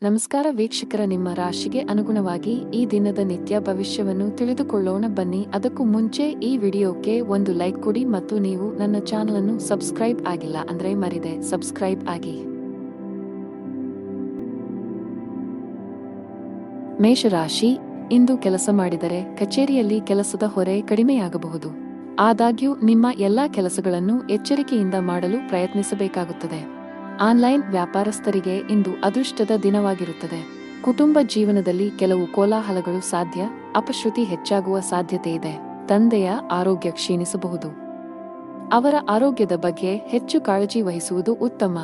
ನಮಸ್ಕಾರ ವೀಕ್ಷಕರ, ನಿಮ್ಮ ರಾಶಿಗೆ ಅನುಗುಣವಾಗಿ ಈ ದಿನದ ನಿತ್ಯ ಭವಿಷ್ಯವನ್ನು ತಿಳಿದುಕೊಳ್ಳೋಣ ಬನ್ನಿ. ಅದಕ್ಕೂ ಮುಂಚೆ ಈ ವಿಡಿಯೋಕ್ಕೆ ಒಂದು ಲೈಕ್ ಕೊಡಿ ಮತ್ತು ನೀವು ನನ್ನ ಚಾನಲ್ ಅನ್ನು ಸಬ್ಸ್ಕ್ರೈಬ್ ಆಗಿಲ್ಲ ಅಂದ್ರೆ ಮರಿದೆ ಸಬ್ಸ್ಕ್ರೈಬ್ ಆಗಿ. ಮೇಷರಾಶಿ, ಇಂದು ಕೆಲಸ ಮಾಡಿದರೆ ಕಚೇರಿಯಲ್ಲಿ ಕೆಲಸದ ಹೊರೆ ಕಡಿಮೆಯಾಗಬಹುದು. ಆದಾಗ್ಯೂ ನಿಮ್ಮ ಎಲ್ಲಾ ಕೆಲಸಗಳನ್ನು ಎಚ್ಚರಿಕೆಯಿಂದ ಮಾಡಲು ಪ್ರಯತ್ನಿಸಬೇಕಾಗುತ್ತದೆ. ಆನ್ಲೈನ್ ವ್ಯಾಪಾರಸ್ಥರಿಗೆ ಇಂದು ಅದೃಷ್ಟದ ದಿನವಾಗಿರುತ್ತದೆ. ಕುಟುಂಬ ಜೀವನದಲ್ಲಿ ಕೆಲವು ಕೋಲಾಹಲಗಳು ಸಾಧ್ಯ, ಅಪಶ್ರುತಿ ಹೆಚ್ಚಾಗುವ ಸಾಧ್ಯತೆ ಇದೆ. ತಂದೆಯ ಆರೋಗ್ಯ ಕ್ಷೀಣಿಸಬಹುದು. ಅವರ ಆರೋಗ್ಯದ ಬಗ್ಗೆ ಹೆಚ್ಚು ಕಾಳಜಿ ವಹಿಸುವುದು ಉತ್ತಮ.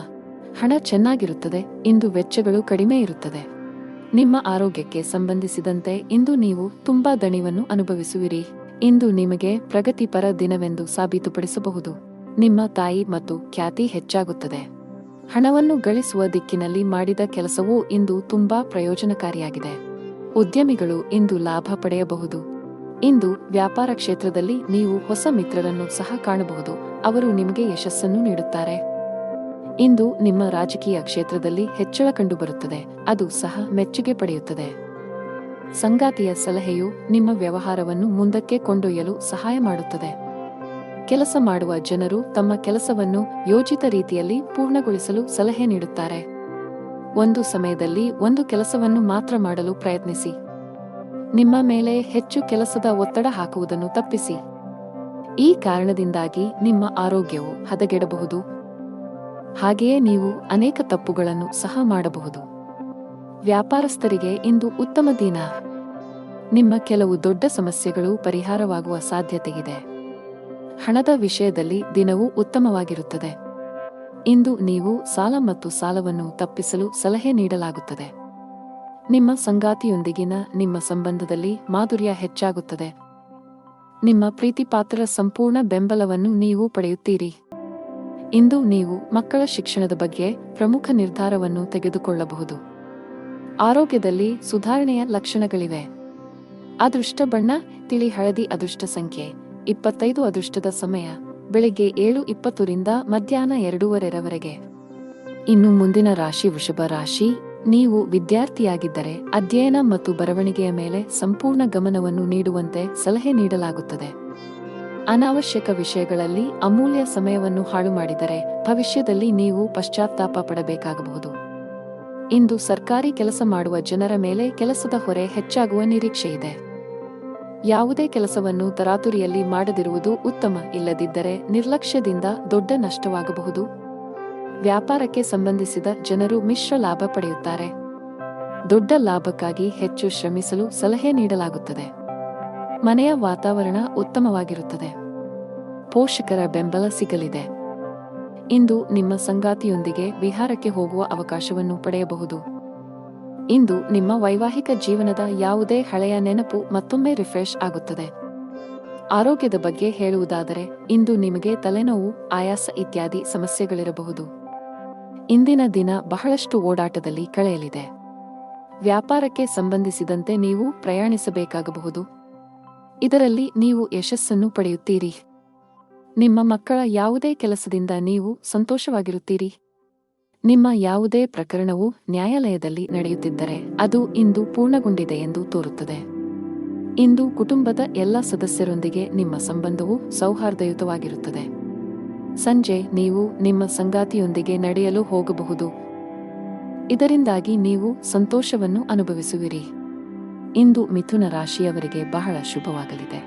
ಹಣ ಚೆನ್ನಾಗಿರುತ್ತದೆ. ಇಂದು ವೆಚ್ಚಗಳು ಕಡಿಮೆ ಇರುತ್ತದೆ. ನಿಮ್ಮ ಆರೋಗ್ಯಕ್ಕೆ ಸಂಬಂಧಿಸಿದಂತೆ ಇಂದು ನೀವು ತುಂಬಾ ದಣಿವನ್ನು ಅನುಭವಿಸುವಿರಿ. ಇಂದು ನಿಮಗೆ ಪ್ರಗತಿಪರ ದಿನವೆಂದು ಸಾಬೀತುಪಡಿಸಬಹುದು. ನಿಮ್ಮ ತಾಯಿ ಮತ್ತು ಖ್ಯಾತಿ ಹೆಚ್ಚಾಗುತ್ತದೆ. ಹಣವನ್ನು ಗಳಿಸುವ ದಿಕ್ಕಿನಲ್ಲಿ ಮಾಡಿದ ಕೆಲಸವೂ ಇಂದು ತುಂಬಾ ಪ್ರಯೋಜನಕಾರಿಯಾಗಿದೆ. ಉದ್ಯಮಿಗಳು ಇಂದು ಲಾಭ ಪಡೆಯಬಹುದು. ಇಂದು ವ್ಯಾಪಾರ ಕ್ಷೇತ್ರದಲ್ಲಿ ನೀವು ಹೊಸ ಮಿತ್ರರನ್ನು ಸಹ ಕಾಣಬಹುದು. ಅವರು ನಿಮಗೆ ಯಶಸ್ಸನ್ನು ನೀಡುತ್ತಾರೆ. ಇಂದು ನಿಮ್ಮ ರಾಜಕೀಯ ಕ್ಷೇತ್ರದಲ್ಲಿ ಹೆಚ್ಚಳ ಕಂಡುಬರುತ್ತದೆ. ಅದು ಸಹ ಮೆಚ್ಚುಗೆ ಪಡೆಯುತ್ತದೆ. ಸಂಗಾತಿಯ ಸಲಹೆಯು ನಿಮ್ಮ ವ್ಯವಹಾರವನ್ನು ಮುಂದಕ್ಕೆ ಕೊಂಡೊಯ್ಯಲು ಸಹಾಯ ಮಾಡುತ್ತದೆ. ಕೆಲಸ ಮಾಡುವ ಜನರು ತಮ್ಮ ಕೆಲಸವನ್ನು ಯೋಜಿತ ರೀತಿಯಲ್ಲಿ ಪೂರ್ಣಗೊಳಿಸಲು ಸಲಹೆ ನೀಡುತ್ತಾರೆ. ಒಂದು ಸಮಯದಲ್ಲಿ ಒಂದು ಕೆಲಸವನ್ನು ಮಾತ್ರ ಮಾಡಲು ಪ್ರಯತ್ನಿಸಿ. ನಿಮ್ಮ ಮೇಲೆ ಹೆಚ್ಚು ಕೆಲಸದ ಒತ್ತಡ ಹಾಕುವುದನ್ನು ತಪ್ಪಿಸಿ. ಈ ಕಾರಣದಿಂದಾಗಿ ನಿಮ್ಮ ಆರೋಗ್ಯವು ಹದಗೆಡಬಹುದು. ಹಾಗೆಯೇ ನೀವು ಅನೇಕ ತಪ್ಪುಗಳನ್ನು ಸಹ ಮಾಡಬಹುದು. ವ್ಯಾಪಾರಸ್ಥರಿಗೆ ಇಂದು ಉತ್ತಮ ದಿನ. ನಿಮ್ಮ ಕೆಲವು ದೊಡ್ಡ ಸಮಸ್ಯೆಗಳು ಪರಿಹಾರವಾಗುವ ಸಾಧ್ಯತೆಯಿದೆ. ಹಣದ ವಿಷಯದಲ್ಲಿ ದಿನವೂ ಉತ್ತಮವಾಗಿರುತ್ತದೆ. ಇಂದು ನೀವು ಸಾಲ ಮತ್ತು ಸಾಲವನ್ನು ತಪ್ಪಿಸಲು ಸಲಹೆ ನೀಡಲಾಗುತ್ತದೆ. ನಿಮ್ಮ ಸಂಗಾತಿಯೊಂದಿಗಿನ ನಿಮ್ಮ ಸಂಬಂಧದಲ್ಲಿ ಮಾಧುರ್ಯ ಹೆಚ್ಚಾಗುತ್ತದೆ. ನಿಮ್ಮ ಪ್ರೀತಿಪಾತ್ರರ ಸಂಪೂರ್ಣ ಬೆಂಬಲವನ್ನು ನೀವು ಪಡೆಯುತ್ತೀರಿ. ಇಂದು ನೀವು ಮಕ್ಕಳ ಶಿಕ್ಷಣದ ಬಗ್ಗೆ ಪ್ರಮುಖ ನಿರ್ಧಾರವನ್ನು ತೆಗೆದುಕೊಳ್ಳಬಹುದು. ಆರೋಗ್ಯದಲ್ಲಿ ಸುಧಾರಣೆಯ ಲಕ್ಷಣಗಳಿವೆ. ಅದೃಷ್ಟ ಬಣ್ಣ ತಿಳಿ ಹಳದಿ. ಅದೃಷ್ಟ ಸಂಖ್ಯೆ 25. ಅದೃಷ್ಟದ ಸಮಯ ಬೆಳಿಗ್ಗೆ 7:20 ರಿಂದ ಮಧ್ಯಾಹ್ನ 2:30 ಇನ್ನು ಮುಂದಿನ ರಾಶಿ ವೃಷಭ ರಾಶಿ. ನೀವು ವಿದ್ಯಾರ್ಥಿಯಾಗಿದ್ದರೆ ಅಧ್ಯಯನ ಮತ್ತು ಬರವಣಿಗೆಯ ಮೇಲೆ ಸಂಪೂರ್ಣ ಗಮನವನ್ನು ನೀಡುವಂತೆ ಸಲಹೆ ನೀಡಲಾಗುತ್ತದೆ. ಅನಾವಶ್ಯಕ ವಿಷಯಗಳಲ್ಲಿ ಅಮೂಲ್ಯ ಸಮಯವನ್ನು ಹಾಳು ಮಾಡಿದರೆ ಭವಿಷ್ಯದಲ್ಲಿ ನೀವು ಪಶ್ಚಾತ್ತಾಪ ಪಡಬೇಕಾಗಬಹುದು. ಇಂದು ಸರ್ಕಾರಿ ಕೆಲಸ ಮಾಡುವ ಜನರ ಮೇಲೆ ಕೆಲಸದ ಹೊರೆ ಹೆಚ್ಚಾಗುವ ನಿರೀಕ್ಷೆಯಿದೆ. ಯಾವುದೇ ಕೆಲಸವನ್ನು ತರಾತುರಿಯಲ್ಲಿ ಮಾಡದಿರುವುದು ಉತ್ತಮ. ಇಲ್ಲದಿದ್ದರೆ ನಿರ್ಲಕ್ಷ್ಯದಿಂದ ದೊಡ್ಡ ನಷ್ಟವಾಗಬಹುದು. ವ್ಯಾಪಾರಕ್ಕೆ ಸಂಬಂಧಿಸಿದ ಜನರು ಮಿಶ್ರ ಲಾಭ ಪಡೆಯುತ್ತಾರೆ. ದೊಡ್ಡ ಲಾಭಕ್ಕಾಗಿ ಹೆಚ್ಚು ಶ್ರಮಿಸಲು ಸಲಹೆ ನೀಡಲಾಗುತ್ತದೆ. ಮನೆಯ ವಾತಾವರಣ ಉತ್ತಮವಾಗಿರುತ್ತದೆ. ಪೋಷಕರ ಬೆಂಬಲ ಸಿಗಲಿದೆ. ಇಂದು ನಿಮ್ಮ ಸಂಗಾತಿಯೊಂದಿಗೆ ವಿಹಾರಕ್ಕೆ ಹೋಗುವ ಅವಕಾಶವನ್ನು ಪಡೆಯಬಹುದು. ಇಂದು ನಿಮ್ಮ ವೈವಾಹಿಕ ಜೀವನದ ಯಾವುದೇ ಹಳೆಯ ನೆನಪು ಮತ್ತೊಮ್ಮೆ ರಿಫ್ರೆಶ್ ಆಗುತ್ತದೆ. ಆರೋಗ್ಯದ ಬಗ್ಗೆ ಹೇಳುವುದಾದರೆ ಇಂದು ನಿಮಗೆ ತಲೆನೋವು, ಆಯಾಸ ಇತ್ಯಾದಿ ಸಮಸ್ಯೆಗಳಿರಬಹುದು. ಇಂದಿನ ದಿನ ಬಹಳಷ್ಟು ಓಡಾಟದಲ್ಲಿ ಕಳೆಯಲಿದೆ. ವ್ಯಾಪಾರಕ್ಕೆ ಸಂಬಂಧಿಸಿದಂತೆ ನೀವು ಪ್ರಯಾಣಿಸಬೇಕಾಗಬಹುದು. ಇದರಲ್ಲಿ ನೀವು ಯಶಸ್ಸನ್ನು ಪಡೆಯುತ್ತೀರಿ. ನಿಮ್ಮ ಮಕ್ಕಳ ಯಾವುದೇ ಕೆಲಸದಿಂದ ನೀವು ಸಂತೋಷವಾಗಿರುತ್ತೀರಿ. ನಿಮ್ಮ ಯಾವುದೇ ಪ್ರಕರಣವು ನ್ಯಾಯಾಲಯದಲ್ಲಿ ನಡೆಯುತ್ತಿದ್ದರೆ ಅದು ಇಂದು ಪೂರ್ಣಗೊಂಡಿದೆ ಎಂದು ತೋರುತ್ತದೆ. ಇಂದು ಕುಟುಂಬದ ಎಲ್ಲ ಸದಸ್ಯರೊಂದಿಗೆ ನಿಮ್ಮ ಸಂಬಂಧವು ಸೌಹಾರ್ದಯುತವಾಗಿರುತ್ತದೆ. ಸಂಜೆ ನೀವು ನಿಮ್ಮ ಸಂಗಾತಿಯೊಂದಿಗೆ ನಡೆಯಲು ಹೋಗಬಹುದು. ಇದರಿಂದಾಗಿ ನೀವು ಸಂತೋಷವನ್ನು ಅನುಭವಿಸುವಿರಿ. ಇಂದು ಮಿಥುನ ರಾಶಿಯವರಿಗೆ ಬಹಳ ಶುಭವಾಗಲಿದೆ.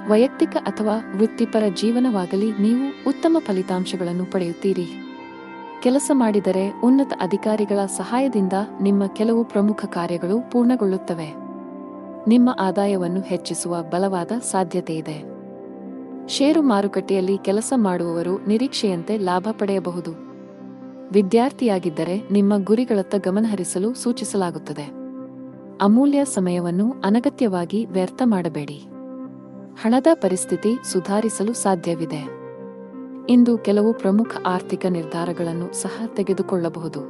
ವೈಯಕ್ತಿಕ ಅಥವಾ ವೃತ್ತಿಪರ ಜೀವನವಾಗಲಿ ನೀವು ಉತ್ತಮ ಫಲಿತಾಂಶಗಳನ್ನು ಪಡೆಯುತ್ತೀರಿ. ಕೆಲಸ ಮಾಡಿದರೆ ಉನ್ನತ ಅಧಿಕಾರಿಗಳ ಸಹಾಯದಿಂದ ನಿಮ್ಮ ಕೆಲವು ಪ್ರಮುಖ ಕಾರ್ಯಗಳು ಪೂರ್ಣಗೊಳ್ಳುತ್ತವೆ. ನಿಮ್ಮ ಆದಾಯವನ್ನು ಹೆಚ್ಚಿಸುವ ಬಲವಾದ ಸಾಧ್ಯತೆಯಿದೆ. ಷೇರು ಮಾರುಕಟ್ಟೆಯಲ್ಲಿ ಕೆಲಸ ಮಾಡುವವರು ನಿರೀಕ್ಷೆಯಂತೆ ಲಾಭ ಪಡೆಯಬಹುದು. ವಿದ್ಯಾರ್ಥಿಯಾಗಿದ್ದರೆ ನಿಮ್ಮ ಗುರಿಗಳತ್ತ ಗಮನಹರಿಸಲು ಸೂಚಿಸಲಾಗುತ್ತದೆ. ಅಮೂಲ್ಯ ಸಮಯವನ್ನು ಅನಗತ್ಯವಾಗಿ ವ್ಯರ್ಥ ಮಾಡಬೇಡಿ. ಹಣದ ಪರಿಸ್ಥಿತಿ ಸುಧಾರಿಸಲು ಸಾಧ್ಯವಿದೆ. ಇಂದು ಕೆಲವು ಪ್ರಮುಖ ಆರ್ಥಿಕ ನಿರ್ಧಾರಗಳನ್ನು ಸಹ ತೆಗೆದುಕೊಳ್ಳಬಹುದು.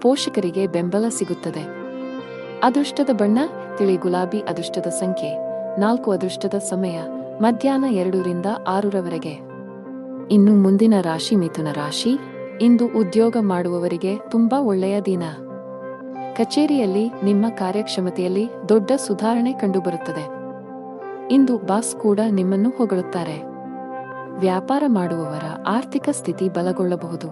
ಪೋಷಕರಿಗೆ ಬೆಂಬಲ ಸಿಗುತ್ತದೆ. ಅದೃಷ್ಟದ ಬಣ್ಣ ತಿಳಿ ಗುಲಾಬಿ. ಅದೃಷ್ಟದ ಸಂಖ್ಯೆ 4. ಅದೃಷ್ಟದ ಸಮಯ ಮಧ್ಯಾಹ್ನ 2 ರಿಂದ 6 ಇನ್ನು ಮುಂದಿನ ರಾಶಿ ಮಿಥುನ ರಾಶಿ. ಇಂದು ಉದ್ಯೋಗ ಮಾಡುವವರಿಗೆ ತುಂಬಾ ಒಳ್ಳೆಯ ದಿನ. ಕಚೇರಿಯಲ್ಲಿ ನಿಮ್ಮ ಕಾರ್ಯಕ್ಷಮತೆಯಲ್ಲಿ ದೊಡ್ಡ ಸುಧಾರಣೆ ಕಂಡುಬರುತ್ತದೆ. ಇಂದು ಬಾಸ್ ಕೂಡ ನಿಮ್ಮನ್ನು ಹೊಗಳುತ್ತಾರೆ. ವ್ಯಾಪಾರ ಮಾಡುವವರ ಆರ್ಥಿಕ ಸ್ಥಿತಿ ಬಲಗೊಳ್ಳಬಹುದು.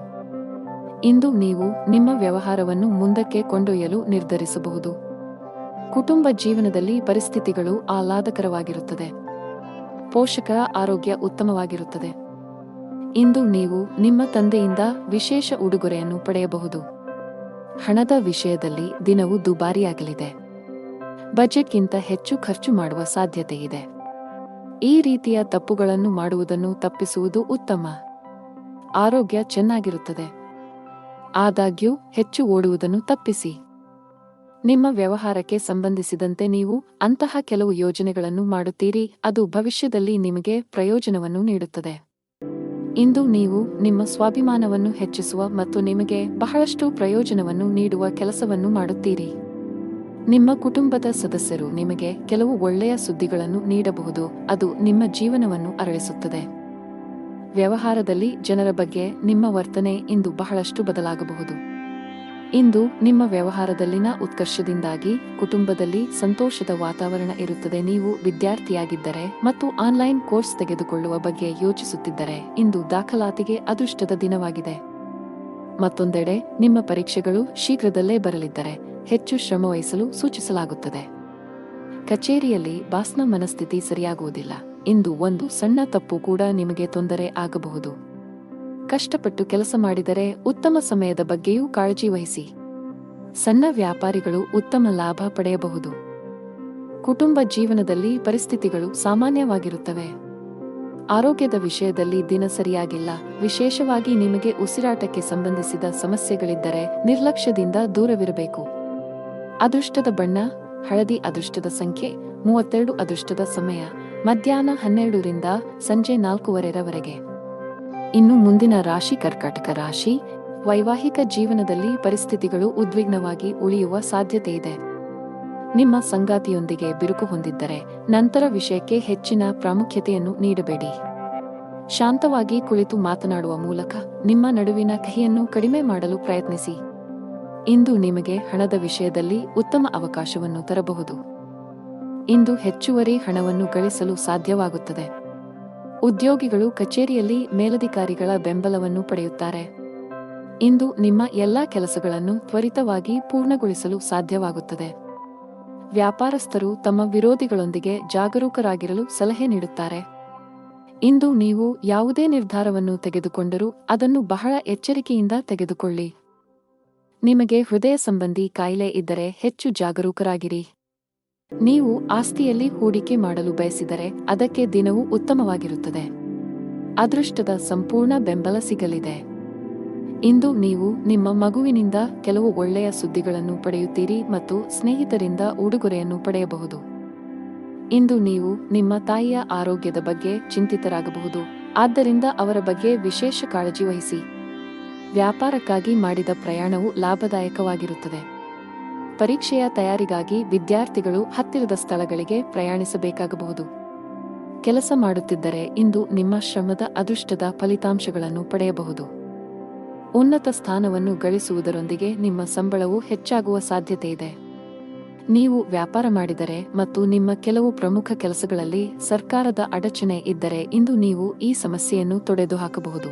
ಇಂದು ನೀವು ನಿಮ್ಮ ವ್ಯವಹಾರವನ್ನು ಮುಂದಕ್ಕೆ ಕೊಂಡೊಯ್ಯಲು ನಿರ್ಧರಿಸಬಹುದು. ಕುಟುಂಬ ಜೀವನದಲ್ಲಿ ಪರಿಸ್ಥಿತಿಗಳು ಆಹ್ಲಾದಕರವಾಗಿರುತ್ತದೆ. ಪೋಷಕರ ಆರೋಗ್ಯ ಉತ್ತಮವಾಗಿರುತ್ತದೆ. ಇಂದು ನೀವು ನಿಮ್ಮ ತಂದೆಯಿಂದ ವಿಶೇಷ ಉಡುಗೊರೆಯನ್ನು ಪಡೆಯಬಹುದು. ಹಣದ ವಿಷಯದಲ್ಲಿ ದಿನವು ದುಬಾರಿಯಾಗಲಿದೆ. ಬಜೆಟ್ಗಿಂತ ಹೆಚ್ಚು ಖರ್ಚು ಮಾಡುವ ಸಾಧ್ಯತೆಯಿದೆ. ಈ ರೀತಿಯ ತಪ್ಪುಗಳನ್ನು ಮಾಡುವುದನ್ನು ತಪ್ಪಿಸುವುದು ಉತ್ತಮ. ಆರೋಗ್ಯ ಚೆನ್ನಾಗಿರುತ್ತದೆ. ಆದಾಗ್ಯೂ ಹೆಚ್ಚು ಓಡುವುದನ್ನು ತಪ್ಪಿಸಿ. ನಿಮ್ಮ ವ್ಯವಹಾರಕ್ಕೆ ಸಂಬಂಧಿಸಿದಂತೆ ನೀವು ಅಂತಹ ಕೆಲವು ಯೋಜನೆಗಳನ್ನು ಮಾಡುತ್ತೀರಿ, ಅದು ಭವಿಷ್ಯದಲ್ಲಿ ನಿಮಗೆ ಪ್ರಯೋಜನವನ್ನು ನೀಡುತ್ತದೆ. ಇಂದು ನೀವು ನಿಮ್ಮ ಸ್ವಾಭಿಮಾನವನ್ನು ಹೆಚ್ಚಿಸುವ ಮತ್ತು ನಿಮಗೆ ಬಹಳಷ್ಟು ಪ್ರಯೋಜನವನ್ನು ನೀಡುವ ಕೆಲಸವನ್ನು ಮಾಡುತ್ತೀರಿ. ನಿಮ್ಮ ಕುಟುಂಬದ ಸದಸ್ಯರು ನಿಮಗೆ ಕೆಲವು ಒಳ್ಳೆಯ ಸುದ್ದಿಗಳನ್ನು ನೀಡಬಹುದು, ಅದು ನಿಮ್ಮ ಜೀವನವನ್ನು ಅರಳಿಸುತ್ತದೆ. ವ್ಯವಹಾರದಲ್ಲಿ ಜನರ ಬಗ್ಗೆ ನಿಮ್ಮ ವರ್ತನೆ ಇಂದು ಬಹಳಷ್ಟು ಬದಲಾಗಬಹುದು. ಇಂದು ನಿಮ್ಮ ವ್ಯವಹಾರದಲ್ಲಿನ ಉತ್ಕರ್ಷದಿಂದಾಗಿ ಕುಟುಂಬದಲ್ಲಿ ಸಂತೋಷದ ವಾತಾವರಣ ಇರುತ್ತದೆ. ನೀವು ವಿದ್ಯಾರ್ಥಿಯಾಗಿದ್ದರೆ ಮತ್ತು ಆನ್ಲೈನ್ ಕೋರ್ಸ್ ತೆಗೆದುಕೊಳ್ಳುವ ಬಗ್ಗೆ ಯೋಚಿಸುತ್ತಿದ್ದರೆ ಇಂದು ದಾಖಲಾತಿಗೆ ಅದೃಷ್ಟದ ದಿನವಾಗಿದೆ. ಮತ್ತೊಂದೆಡೆ ನಿಮ್ಮ ಪರೀಕ್ಷೆಗಳು ಶೀಘ್ರದಲ್ಲೇ ಬರಲಿದ್ದರೆ ಹೆಚ್ಚು ಶ್ರಮವಹಿಸಲು ಸೂಚಿಸಲಾಗುತ್ತದೆ. ಕಚೇರಿಯಲ್ಲಿ ಬಾಸ್ನ ಮನಸ್ಥಿತಿ ಸರಿಯಾಗುವುದಿಲ್ಲ. ಇಂದು ಒಂದು ಸಣ್ಣ ತಪ್ಪು ಕೂಡ ನಿಮಗೆ ತೊಂದರೆ ಆಗಬಹುದು. ಕಷ್ಟಪಟ್ಟು ಕೆಲಸ ಮಾಡಿದರೆ ಉತ್ತಮ ಸಮಯದ ಬಗ್ಗೆಯೂ ಕಾಳಜಿ ವಹಿಸಿ. ಸಣ್ಣ ವ್ಯಾಪಾರಿಗಳು ಉತ್ತಮ ಲಾಭ ಪಡೆಯಬಹುದು. ಕುಟುಂಬ ಜೀವನದಲ್ಲಿ ಪರಿಸ್ಥಿತಿಗಳು ಸಾಮಾನ್ಯವಾಗಿರುತ್ತವೆ. ಆರೋಗ್ಯದ ವಿಷಯದಲ್ಲಿ ದಿನ ಸರಿಯಾಗಿಲ್ಲ. ವಿಶೇಷವಾಗಿ ನಿಮಗೆ ಉಸಿರಾಟಕ್ಕೆ ಸಂಬಂಧಿಸಿದ ಸಮಸ್ಯೆಗಳಿದ್ದರೆ ನಿರ್ಲಕ್ಷ್ಯದಿಂದ ದೂರವಿರಬೇಕು. ಅದೃಷ್ಟದ ಬಣ್ಣ ಹಳದಿ. ಅದೃಷ್ಟದ ಸಂಖ್ಯೆ 32. ಅದೃಷ್ಟದ ಸಮಯ ಮಧ್ಯಾಹ್ನ 12 ರಿಂದ ಸಂಜೆ 4:15 ಇನ್ನು ಮುಂದಿನ ರಾಶಿ ಕರ್ಕಾಟಕ ರಾಶಿ. ವೈವಾಹಿಕ ಜೀವನದಲ್ಲಿ ಪರಿಸ್ಥಿತಿಗಳು ಉದ್ವಿಗ್ನವಾಗಿ ಉಳಿಯುವ ಸಾಧ್ಯತೆಯಿದೆ. ನಿಮ್ಮ ಸಂಗಾತಿಯೊಂದಿಗೆ ಬಿರುಕು ಹೊಂದಿದ್ದರೆ ನಂತರ ವಿಷಯಕ್ಕೆ ಹೆಚ್ಚಿನ ಪ್ರಾಮುಖ್ಯತೆಯನ್ನು ನೀಡಬೇಡಿ. ಶಾಂತವಾಗಿ ಕುಳಿತು ಮಾತನಾಡುವ ಮೂಲಕ ನಿಮ್ಮ ನಡುವಿನ ಕಹಿಯನ್ನು ಕಡಿಮೆ ಮಾಡಲು ಪ್ರಯತ್ನಿಸಿ. ಇಂದು ನಿಮಗೆ ಹಣದ ವಿಷಯದಲ್ಲಿ ಉತ್ತಮ ಅವಕಾಶವನ್ನು ತರಬಹುದು. ಇಂದು ಹೆಚ್ಚುವರಿ ಹಣವನ್ನು ಗಳಿಸಲು ಸಾಧ್ಯವಾಗುತ್ತದೆ. ಉದ್ಯೋಗಿಗಳು ಕಚೇರಿಯಲ್ಲಿ ಮೇಲಧಿಕಾರಿಗಳ ಬೆಂಬಲವನ್ನು ಪಡೆಯುತ್ತಾರೆ. ಇಂದು ನಿಮ್ಮ ಎಲ್ಲಾ ಕೆಲಸಗಳನ್ನು ತ್ವರಿತವಾಗಿ ಪೂರ್ಣಗೊಳಿಸಲು ಸಾಧ್ಯವಾಗುತ್ತದೆ. ವ್ಯಾಪಾರಸ್ಥರು ತಮ್ಮ ವಿರೋಧಿಗಳೊಂದಿಗೆ ಜಾಗರೂಕರಾಗಿರಲು ಸಲಹೆ ನೀಡುತ್ತಾರೆ. ಇಂದು ನೀವು ಯಾವುದೇ ನಿರ್ಧಾರವನ್ನು ತೆಗೆದುಕೊಂಡರೂ ಅದನ್ನು ಬಹಳ ಎಚ್ಚರಿಕೆಯಿಂದ ತೆಗೆದುಕೊಳ್ಳಿ. ನಿಮಗೆ ಹೃದಯ ಸಂಬಂಧಿ ಕಾಯಿಲೆ ಇದ್ದರೆ ಹೆಚ್ಚು ಜಾಗರೂಕರಾಗಿರಿ. ನೀವು ಆಸ್ತಿಯಲ್ಲಿ ಹೂಡಿಕೆ ಮಾಡಲು ಬಯಸಿದರೆ ಅದಕ್ಕೆ ದಿನವೂ ಉತ್ತಮವಾಗಿರುತ್ತದೆ. ಅದೃಷ್ಟದ ಸಂಪೂರ್ಣ ಬೆಂಬಲ ಸಿಗಲಿದೆ. ಇಂದು ನೀವು ನಿಮ್ಮ ಮಗುವಿನಿಂದ ಕೆಲವು ಒಳ್ಳೆಯ ಸುದ್ದಿಗಳನ್ನು ಪಡೆಯುತ್ತೀರಿ ಮತ್ತು ಸ್ನೇಹಿತರಿಂದ ಉಡುಗೊರೆಯನ್ನು ಪಡೆಯಬಹುದು. ಇಂದು ನೀವು ನಿಮ್ಮ ತಾಯಿಯ ಆರೋಗ್ಯದ ಬಗ್ಗೆ ಚಿಂತಿತರಾಗಬಹುದು, ಆದ್ದರಿಂದ ಅವರ ಬಗ್ಗೆ ವಿಶೇಷ ಕಾಳಜಿ ವಹಿಸಿ. ವ್ಯಾಪಾರಕ್ಕಾಗಿ ಮಾಡಿದ ಪ್ರಯಾಣವು ಲಾಭದಾಯಕವಾಗಿರುತ್ತದೆ. ಪರೀಕ್ಷೆಯ ತಯಾರಿಗಾಗಿ ವಿದ್ಯಾರ್ಥಿಗಳು ಹತ್ತಿರದ ಸ್ಥಳಗಳಿಗೆ ಪ್ರಯಾಣಿಸಬೇಕಾಗಬಹುದು. ಕೆಲಸ ಮಾಡುತ್ತಿದ್ದರೆ ಇಂದು ನಿಮ್ಮ ಶ್ರಮದ ಅದೃಷ್ಟದ ಫಲಿತಾಂಶಗಳನ್ನು ಪಡೆಯಬಹುದು. ಉನ್ನತ ಸ್ಥಾನವನ್ನು ಗಳಿಸುವುದರೊಂದಿಗೆ ನಿಮ್ಮ ಸಂಬಳವು ಹೆಚ್ಚಾಗುವ ಸಾಧ್ಯತೆಯಿದೆ. ನೀವು ವ್ಯಾಪಾರ ಮಾಡಿದರೆ ಮತ್ತು ನಿಮ್ಮ ಕೆಲವು ಪ್ರಮುಖ ಕೆಲಸಗಳಲ್ಲಿ ಸರ್ಕಾರದ ಅಡಚಣೆ ಇದ್ದರೆ ಇಂದು ನೀವು ಈ ಸಮಸ್ಯೆಯನ್ನು ತೊಡೆದುಹಾಕಬಹುದು.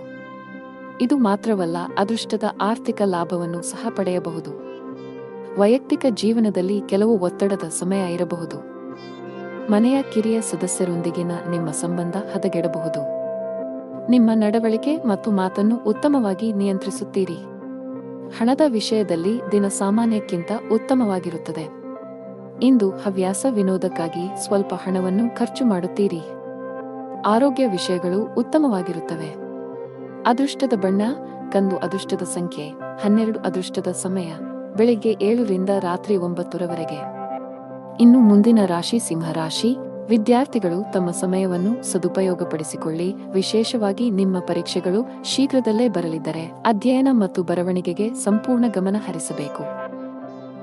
ಇದು ಮಾತ್ರವಲ್ಲ, ಅದೃಷ್ಟದ ಆರ್ಥಿಕ ಲಾಭವನ್ನು ಸಹ ಪಡೆಯಬಹುದು. ವೈಯಕ್ತಿಕ ಜೀವನದಲ್ಲಿ ಕೆಲವು ಒತ್ತಡದ ಸಮಯ ಇರಬಹುದು. ಮನೆಯ ಕಿರಿಯ ಸದಸ್ಯರೊಂದಿಗಿನ ನಿಮ್ಮ ಸಂಬಂಧ ಹದಗೆಡಬಹುದು. ನಿಮ್ಮ ನಡವಳಿಕೆ ಮತ್ತು ಮಾತನ್ನು ಉತ್ತಮವಾಗಿ ನಿಯಂತ್ರಿಸುತ್ತೀರಿ. ಹಣದ ವಿಷಯದಲ್ಲಿ ದಿನ ಸಾಮಾನ್ಯಕ್ಕಿಂತ ಉತ್ತಮವಾಗಿರುತ್ತದೆ. ಇಂದು ಹವ್ಯಾಸ ವಿನೋದಕ್ಕಾಗಿ ಸ್ವಲ್ಪ ಹಣವನ್ನು ಖರ್ಚು ಮಾಡುತ್ತೀರಿ. ಆರೋಗ್ಯ ವಿಷಯಗಳು ಉತ್ತಮವಾಗಿರುತ್ತವೆ. ಅದೃಷ್ಟದ ಬಣ್ಣ ಕಂದು. ಅದೃಷ್ಟದ ಸಂಖ್ಯೆ 12. ಅದೃಷ್ಟದ ಸಮಯ ಬೆಳಿಗ್ಗೆ 7 ರಿಂದ ರಾತ್ರಿ 9 ಇನ್ನು ಮುಂದಿನ ರಾಶಿ ಸಿಂಹರಾಶಿ. ವಿದ್ಯಾರ್ಥಿಗಳು ತಮ್ಮ ಸಮಯವನ್ನು ಸದುಪಯೋಗಪಡಿಸಿಕೊಳ್ಳಿ. ವಿಶೇಷವಾಗಿ ನಿಮ್ಮ ಪರೀಕ್ಷೆಗಳು ಶೀಘ್ರದಲ್ಲೇ ಬರಲಿದ್ದರೆ ಅಧ್ಯಯನ ಮತ್ತು ಬರವಣಿಗೆಗೆ ಸಂಪೂರ್ಣ ಗಮನ ಹರಿಸಬೇಕು.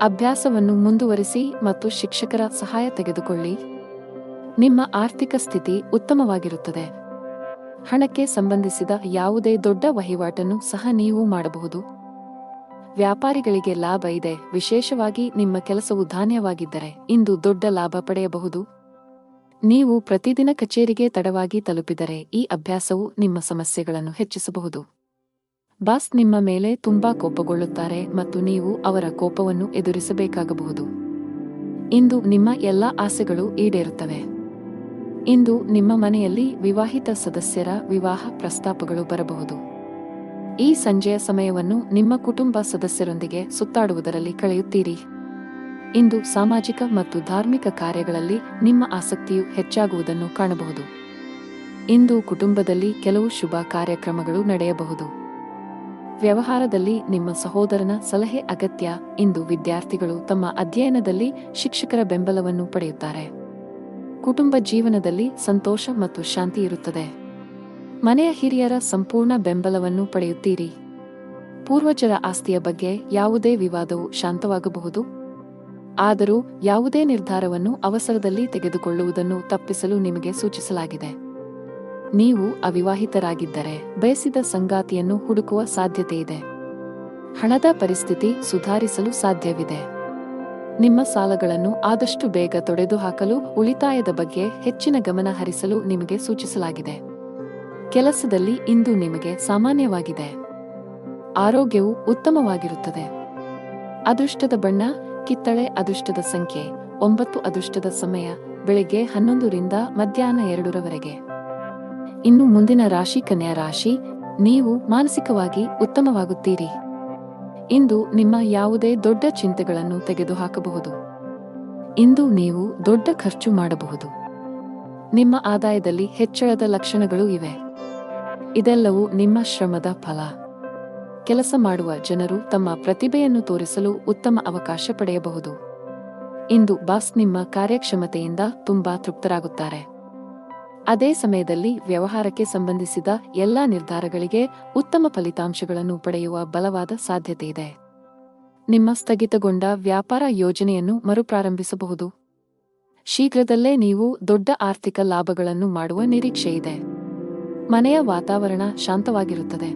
ಅಭ್ಯಾಸವನ್ನು ಮುಂದುವರಿಸಿ ಮತ್ತು ಶಿಕ್ಷಕರ ಸಹಾಯ ತೆಗೆದುಕೊಳ್ಳಿ. ನಿಮ್ಮ ಆರ್ಥಿಕ ಸ್ಥಿತಿ ಉತ್ತಮವಾಗಿರುತ್ತದೆ. ಹಣಕ್ಕೆ ಸಂಬಂಧಿಸಿದ ಯಾವುದೇ ದೊಡ್ಡ ವಹಿವಾಟನ್ನು ಸಹ ನೀವು ಮಾಡಬಹುದು. ವ್ಯಾಪಾರಿಗಳಿಗೆ ಲಾಭ ಇದೆ, ವಿಶೇಷವಾಗಿ ನಿಮ್ಮ ಕೆಲಸವು ಧಾನ್ಯವಾಗಿದ್ದರೆ ಇಂದು ದೊಡ್ಡ ಲಾಭ ಪಡೆಯಬಹುದು. ನೀವು ಪ್ರತಿದಿನ ಕಚೇರಿಗೆ ತಡವಾಗಿ ತಲುಪಿದರೆ ಈ ಅಭ್ಯಾಸವು ನಿಮ್ಮ ಸಮಸ್ಯೆಗಳನ್ನು ಹೆಚ್ಚಿಸಬಹುದು. ಬಾಸ್ ನಿಮ್ಮ ಮೇಲೆ ತುಂಬಾ ಕೋಪಗೊಳ್ಳುತ್ತಾರೆ ಮತ್ತು ನೀವು ಅವರ ಕೋಪವನ್ನು ಎದುರಿಸಬೇಕಾಗಬಹುದು. ಇಂದು ನಿಮ್ಮ ಎಲ್ಲಾ ಆಸೆಗಳು ಈಡೇರುತ್ತವೆ. ಇಂದು ನಿಮ್ಮ ಮನೆಯಲ್ಲಿ ವಿವಾಹಿತ ಸದಸ್ಯರ ವಿವಾಹ ಪ್ರಸ್ತಾಪಗಳು ಬರಬಹುದು. ಈ ಸಂಜೆಯ ಸಮಯವನ್ನು ನಿಮ್ಮ ಕುಟುಂಬ ಸದಸ್ಯರೊಂದಿಗೆ ಸುತ್ತಾಡುವುದರಲ್ಲಿ ಕಳೆಯುತ್ತೀರಿ. ಇಂದು ಸಾಮಾಜಿಕ ಮತ್ತು ಧಾರ್ಮಿಕ ಕಾರ್ಯಗಳಲ್ಲಿ ನಿಮ್ಮ ಆಸಕ್ತಿಯು ಹೆಚ್ಚಾಗುವುದನ್ನು ಕಾಣಬಹುದು. ಇಂದು ಕುಟುಂಬದಲ್ಲಿ ಕೆಲವು ಶುಭ ಕಾರ್ಯಕ್ರಮಗಳು ನಡೆಯಬಹುದು. ವ್ಯವಹಾರದಲ್ಲಿ ನಿಮ್ಮ ಸಹೋದರನ ಸಲಹೆ ಅಗತ್ಯ. ಇಂದು ವಿದ್ಯಾರ್ಥಿಗಳು ತಮ್ಮ ಅಧ್ಯಯನದಲ್ಲಿ ಶಿಕ್ಷಕರ ಬೆಂಬಲವನ್ನು ಪಡೆಯುತ್ತಾರೆ. ಕುಟುಂಬ ಜೀವನದಲ್ಲಿ ಸಂತೋಷ ಮತ್ತು ಶಾಂತಿ ಇರುತ್ತದೆ. ಮನೆಯ ಹಿರಿಯರ ಸಂಪೂರ್ಣ ಬೆಂಬಲವನ್ನು ಪಡೆಯುತ್ತೀರಿ. ಪೂರ್ವಜರ ಆಸ್ತಿಯ ಬಗ್ಗೆ ಯಾವುದೇ ವಿವಾದವು ಶಾಂತವಾಗಬಹುದು. ಆದರೂ ಯಾವುದೇ ನಿರ್ಧಾರವನ್ನು ಅವಸರದಲ್ಲಿ ತೆಗೆದುಕೊಳ್ಳುವುದನ್ನು ತಪ್ಪಿಸಲು ನಿಮಗೆ ಸೂಚಿಸಲಾಗಿದೆ. ನೀವು ಅವಿವಾಹಿತರಾಗಿದ್ದರೆ ಬಯಸಿದ ಸಂಗಾತಿಯನ್ನು ಹುಡುಕುವ ಸಾಧ್ಯತೆಯಿದೆ. ಹಣದ ಪರಿಸ್ಥಿತಿ ಸುಧಾರಿಸಲು ಸಾಧ್ಯವಿದೆ. ನಿಮ್ಮ ಸಾಲಗಳನ್ನು ಆದಷ್ಟು ಬೇಗ ತೊಡೆದುಹಾಕಲು ಉಳಿತಾಯದ ಬಗ್ಗೆ ಹೆಚ್ಚಿನ ಗಮನ ಹರಿಸಲು ನಿಮಗೆ ಸೂಚಿಸಲಾಗಿದೆ. ಕೆಲಸದಲ್ಲಿ ಇಂದು ನಿಮಗೆ ಸಾಮಾನ್ಯವಾಗಿದೆ. ಆರೋಗ್ಯವು ಉತ್ತಮವಾಗಿರುತ್ತದೆ. ಅದೃಷ್ಟದ ಬಣ್ಣ ಕಿತ್ತಳೆ. ಅದೃಷ್ಟದ ಸಂಖ್ಯೆ 9. ಅದೃಷ್ಟದ ಸಮಯ ಬೆಳಿಗ್ಗೆ 11 ರಿಂದ ಮಧ್ಯಾಹ್ನ 2 ಇನ್ನು ಮುಂದಿನ ರಾಶಿ ಕನ್ಯಾ ರಾಶಿ. ನೀವು ಮಾನಸಿಕವಾಗಿ ಉತ್ತಮವಾಗುತ್ತೀರಿ. ಇಂದು ನಿಮ್ಮ ಯಾವುದೇ ದೊಡ್ಡ ಚಿಂತೆಗಳನ್ನು ತೆಗೆದುಹಾಕಬಹುದು. ಇಂದು ನೀವು ದೊಡ್ಡ ಖರ್ಚು ಮಾಡಬಹುದು. ನಿಮ್ಮ ಆದಾಯದಲ್ಲಿ ಹೆಚ್ಚಳದ ಲಕ್ಷಣಗಳು ಇವೆ. ಇದೆಲ್ಲವೂ ನಿಮ್ಮ ಶ್ರಮದ ಫಲ. ಕೆಲಸ ಮಾಡುವ ಜನರು ತಮ್ಮ ಪ್ರತಿಭೆಯನ್ನು ತೋರಿಸಲು ಉತ್ತಮ ಅವಕಾಶ ಪಡೆಯಬಹುದು. ಇಂದು ಬಾಸ್ ನಿಮ್ಮ ಕಾರ್ಯಕ್ಷಮತೆಯಿಂದ ತುಂಬಾ ತೃಪ್ತರಾಗುತ್ತಾರೆ. ಅದೇ ಸಮಯದಲ್ಲಿ ವ್ಯವಹಾರಕ್ಕೆ ಸಂಬಂಧಿಸಿದ ಎಲ್ಲಾ ನಿರ್ಧಾರಗಳಿಗೆ ಉತ್ತಮ ಫಲಿತಾಂಶಗಳನ್ನು ಪಡೆಯುವ ಬಲವಾದ ಸಾಧ್ಯತೆಯಿದೆ. ನಿಮ್ಮ ಸ್ಥಗಿತಗೊಂಡ ವ್ಯಾಪಾರ ಯೋಜನೆಯನ್ನು ಮರುಪ್ರಾರಂಭಿಸಬಹುದು. ಶೀಘ್ರದಲ್ಲೇ ನೀವು ದೊಡ್ಡ ಆರ್ಥಿಕ ಲಾಭಗಳನ್ನು ಮಾಡುವ ನಿರೀಕ್ಷೆಯಿದೆ. ಮನೆಯ ವಾತಾವರಣ ಶಾಂತವಾಗಿರುತ್ತದೆ.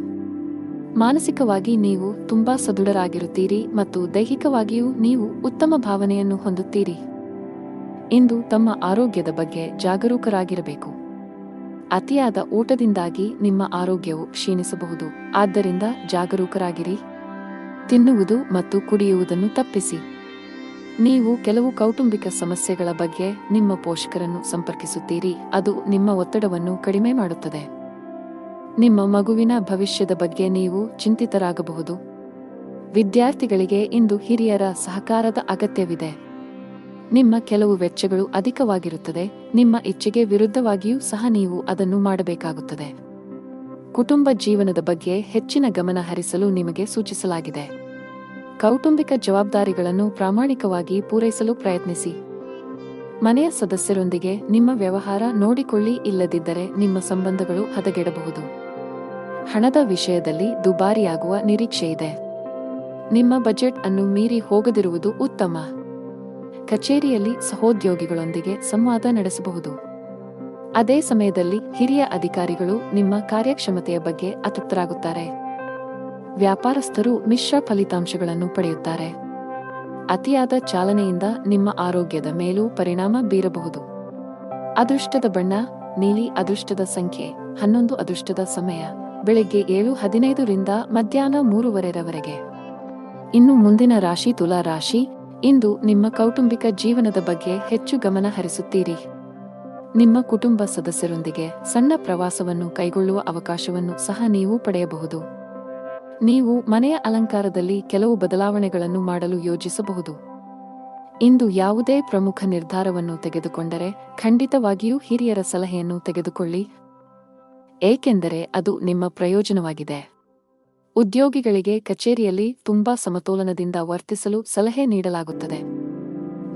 ಮಾನಸಿಕವಾಗಿ ನೀವು ತುಂಬಾ ಸದೃಢರಾಗಿರುತ್ತೀರಿ ಮತ್ತು ದೈಹಿಕವಾಗಿಯೂ ನೀವು ಉತ್ತಮ ಭಾವನೆಯನ್ನು ಹೊಂದುತ್ತೀರಿ. ಇಂದು ತಮ್ಮ ಆರೋಗ್ಯದ ಬಗ್ಗೆ ಜಾಗರೂಕರಾಗಿರಬೇಕು. ಅತಿಯಾದ ಊಟದಿಂದಾಗಿ ನಿಮ್ಮ ಆರೋಗ್ಯವು ಕ್ಷೀಣಿಸಬಹುದು. ಆದ್ದರಿಂದ ಜಾಗರೂಕರಾಗಿರಿ. ತಿನ್ನುವುದು ಮತ್ತು ಕುಡಿಯುವುದನ್ನು ತಪ್ಪಿಸಿ. ನೀವು ಕೆಲವು ಕೌಟುಂಬಿಕ ಸಮಸ್ಯೆಗಳ ಬಗ್ಗೆ ನಿಮ್ಮ ಪೋಷಕರನ್ನು ಸಂಪರ್ಕಿಸುತ್ತೀರಿ. ಅದು ನಿಮ್ಮ ಒತ್ತಡವನ್ನು ಕಡಿಮೆ ಮಾಡುತ್ತದೆ. ನಿಮ್ಮ ಮಗುವಿನ ಭವಿಷ್ಯದ ಬಗ್ಗೆ ನೀವು ಚಿಂತಿತರಾಗಬಹುದು. ವಿದ್ಯಾರ್ಥಿಗಳಿಗೆ ಇಂದು ಹಿರಿಯರ ಸಹಕಾರದ ಅಗತ್ಯವಿದೆ. ನಿಮ್ಮ ಕೆಲವು ವೆಚ್ಚಗಳು ಅಧಿಕವಾಗಿರುತ್ತದೆ. ನಿಮ್ಮ ಇಚ್ಛೆಗೆ ವಿರುದ್ಧವಾಗಿಯೂ ಸಹ ನೀವು ಅದನ್ನು ಮಾಡಬೇಕಾಗುತ್ತದೆ. ಕುಟುಂಬ ಜೀವನದ ಬಗ್ಗೆ ಹೆಚ್ಚಿನ ಗಮನ ಹರಿಸಲು ನಿಮಗೆ ಸೂಚಿಸಲಾಗಿದೆ. ಕೌಟುಂಬಿಕ ಜವಾಬ್ದಾರಿಗಳನ್ನು ಪ್ರಾಮಾಣಿಕವಾಗಿ ಪೂರೈಸಲು ಪ್ರಯತ್ನಿಸಿ. ಮನೆಯ ಸದಸ್ಯರೊಂದಿಗೆ ನಿಮ್ಮ ವ್ಯವಹಾರ ನೋಡಿಕೊಳ್ಳಿ, ಇಲ್ಲದಿದ್ದರೆ ನಿಮ್ಮ ಸಂಬಂಧಗಳು ಹದಗೆಡಬಹುದು. ಹಣದ ವಿಷಯದಲ್ಲಿ ದುಬಾರಿಯಾಗುವ ನಿರೀಕ್ಷೆಯಿದೆ. ನಿಮ್ಮ ಬಜೆಟ್ ಅನ್ನು ಮೀರಿ ಹೋಗದಿರುವುದು ಉತ್ತಮ. ಕಚೇರಿಯಲ್ಲಿ ಸಹೋದ್ಯೋಗಿಗಳೊಂದಿಗೆ ಸಂವಾದ ನಡೆಸಬಹುದು. ಅದೇ ಸಮಯದಲ್ಲಿ ಹಿರಿಯ ಅಧಿಕಾರಿಗಳು ನಿಮ್ಮ ಕಾರ್ಯಕ್ಷಮತೆಯ ಬಗ್ಗೆ ಅತೃಪ್ತರಾಗುತ್ತಾರೆ. ವ್ಯಾಪಾರಸ್ಥರು ಮಿಶ್ರ ಫಲಿತಾಂಶಗಳನ್ನು ಪಡೆಯುತ್ತಾರೆ. ಅತಿಯಾದ ಚಾಲನೆಯಿಂದ ನಿಮ್ಮ ಆರೋಗ್ಯದ ಮೇಲೂ ಪರಿಣಾಮ ಬೀರಬಹುದು. ಅದೃಷ್ಟದ ಬಣ್ಣ ನೀಲಿ. ಅದೃಷ್ಟದ ಸಂಖ್ಯೆ 11. ಅದೃಷ್ಟದ ಸಮಯ ಬೆಳಿಗ್ಗೆ 7:15 ರಿಂದ ಮಧ್ಯಾಹ್ನ 3:00 ಇನ್ನು ಮುಂದಿನ ರಾಶಿ ತುಲಾ ರಾಶಿ. ಇಂದು ನಿಮ್ಮ ಕೌಟುಂಬಿಕ ಜೀವನದ ಬಗ್ಗೆ ಹೆಚ್ಚು ಗಮನ ಹರಿಸುತ್ತೀರಿ. ನಿಮ್ಮ ಕುಟುಂಬ ಸದಸ್ಯರೊಂದಿಗೆ ಸಣ್ಣ ಪ್ರವಾಸವನ್ನು ಕೈಗೊಳ್ಳುವ ಅವಕಾಶವನ್ನು ಸಹ ನೀವು ಪಡೆಯಬಹುದು. ನೀವು ಮನೆಯ ಅಲಂಕಾರದಲ್ಲಿ ಕೆಲವು ಬದಲಾವಣೆಗಳನ್ನು ಮಾಡಲು ಯೋಜಿಸಬಹುದು. ಇಂದು ಯಾವುದೇ ಪ್ರಮುಖ ನಿರ್ಧಾರವನ್ನು ತೆಗೆದುಕೊಂಡರೆ ಖಂಡಿತವಾಗಿಯೂ ಹಿರಿಯರ ಸಲಹೆಯನ್ನು ತೆಗೆದುಕೊಳ್ಳಿ, ಏಕೆಂದರೆ ಅದು ನಿಮ್ಮ ಪ್ರಯೋಜನವಾಗಿದೆ. ಉದ್ಯೋಗಿಗಳಿಗೆ ಕಚೇರಿಯಲ್ಲಿ ತುಂಬಾ ಸಮತೋಲನದಿಂದ ವರ್ತಿಸಲು ಸಲಹೆ ನೀಡಲಾಗುತ್ತದೆ.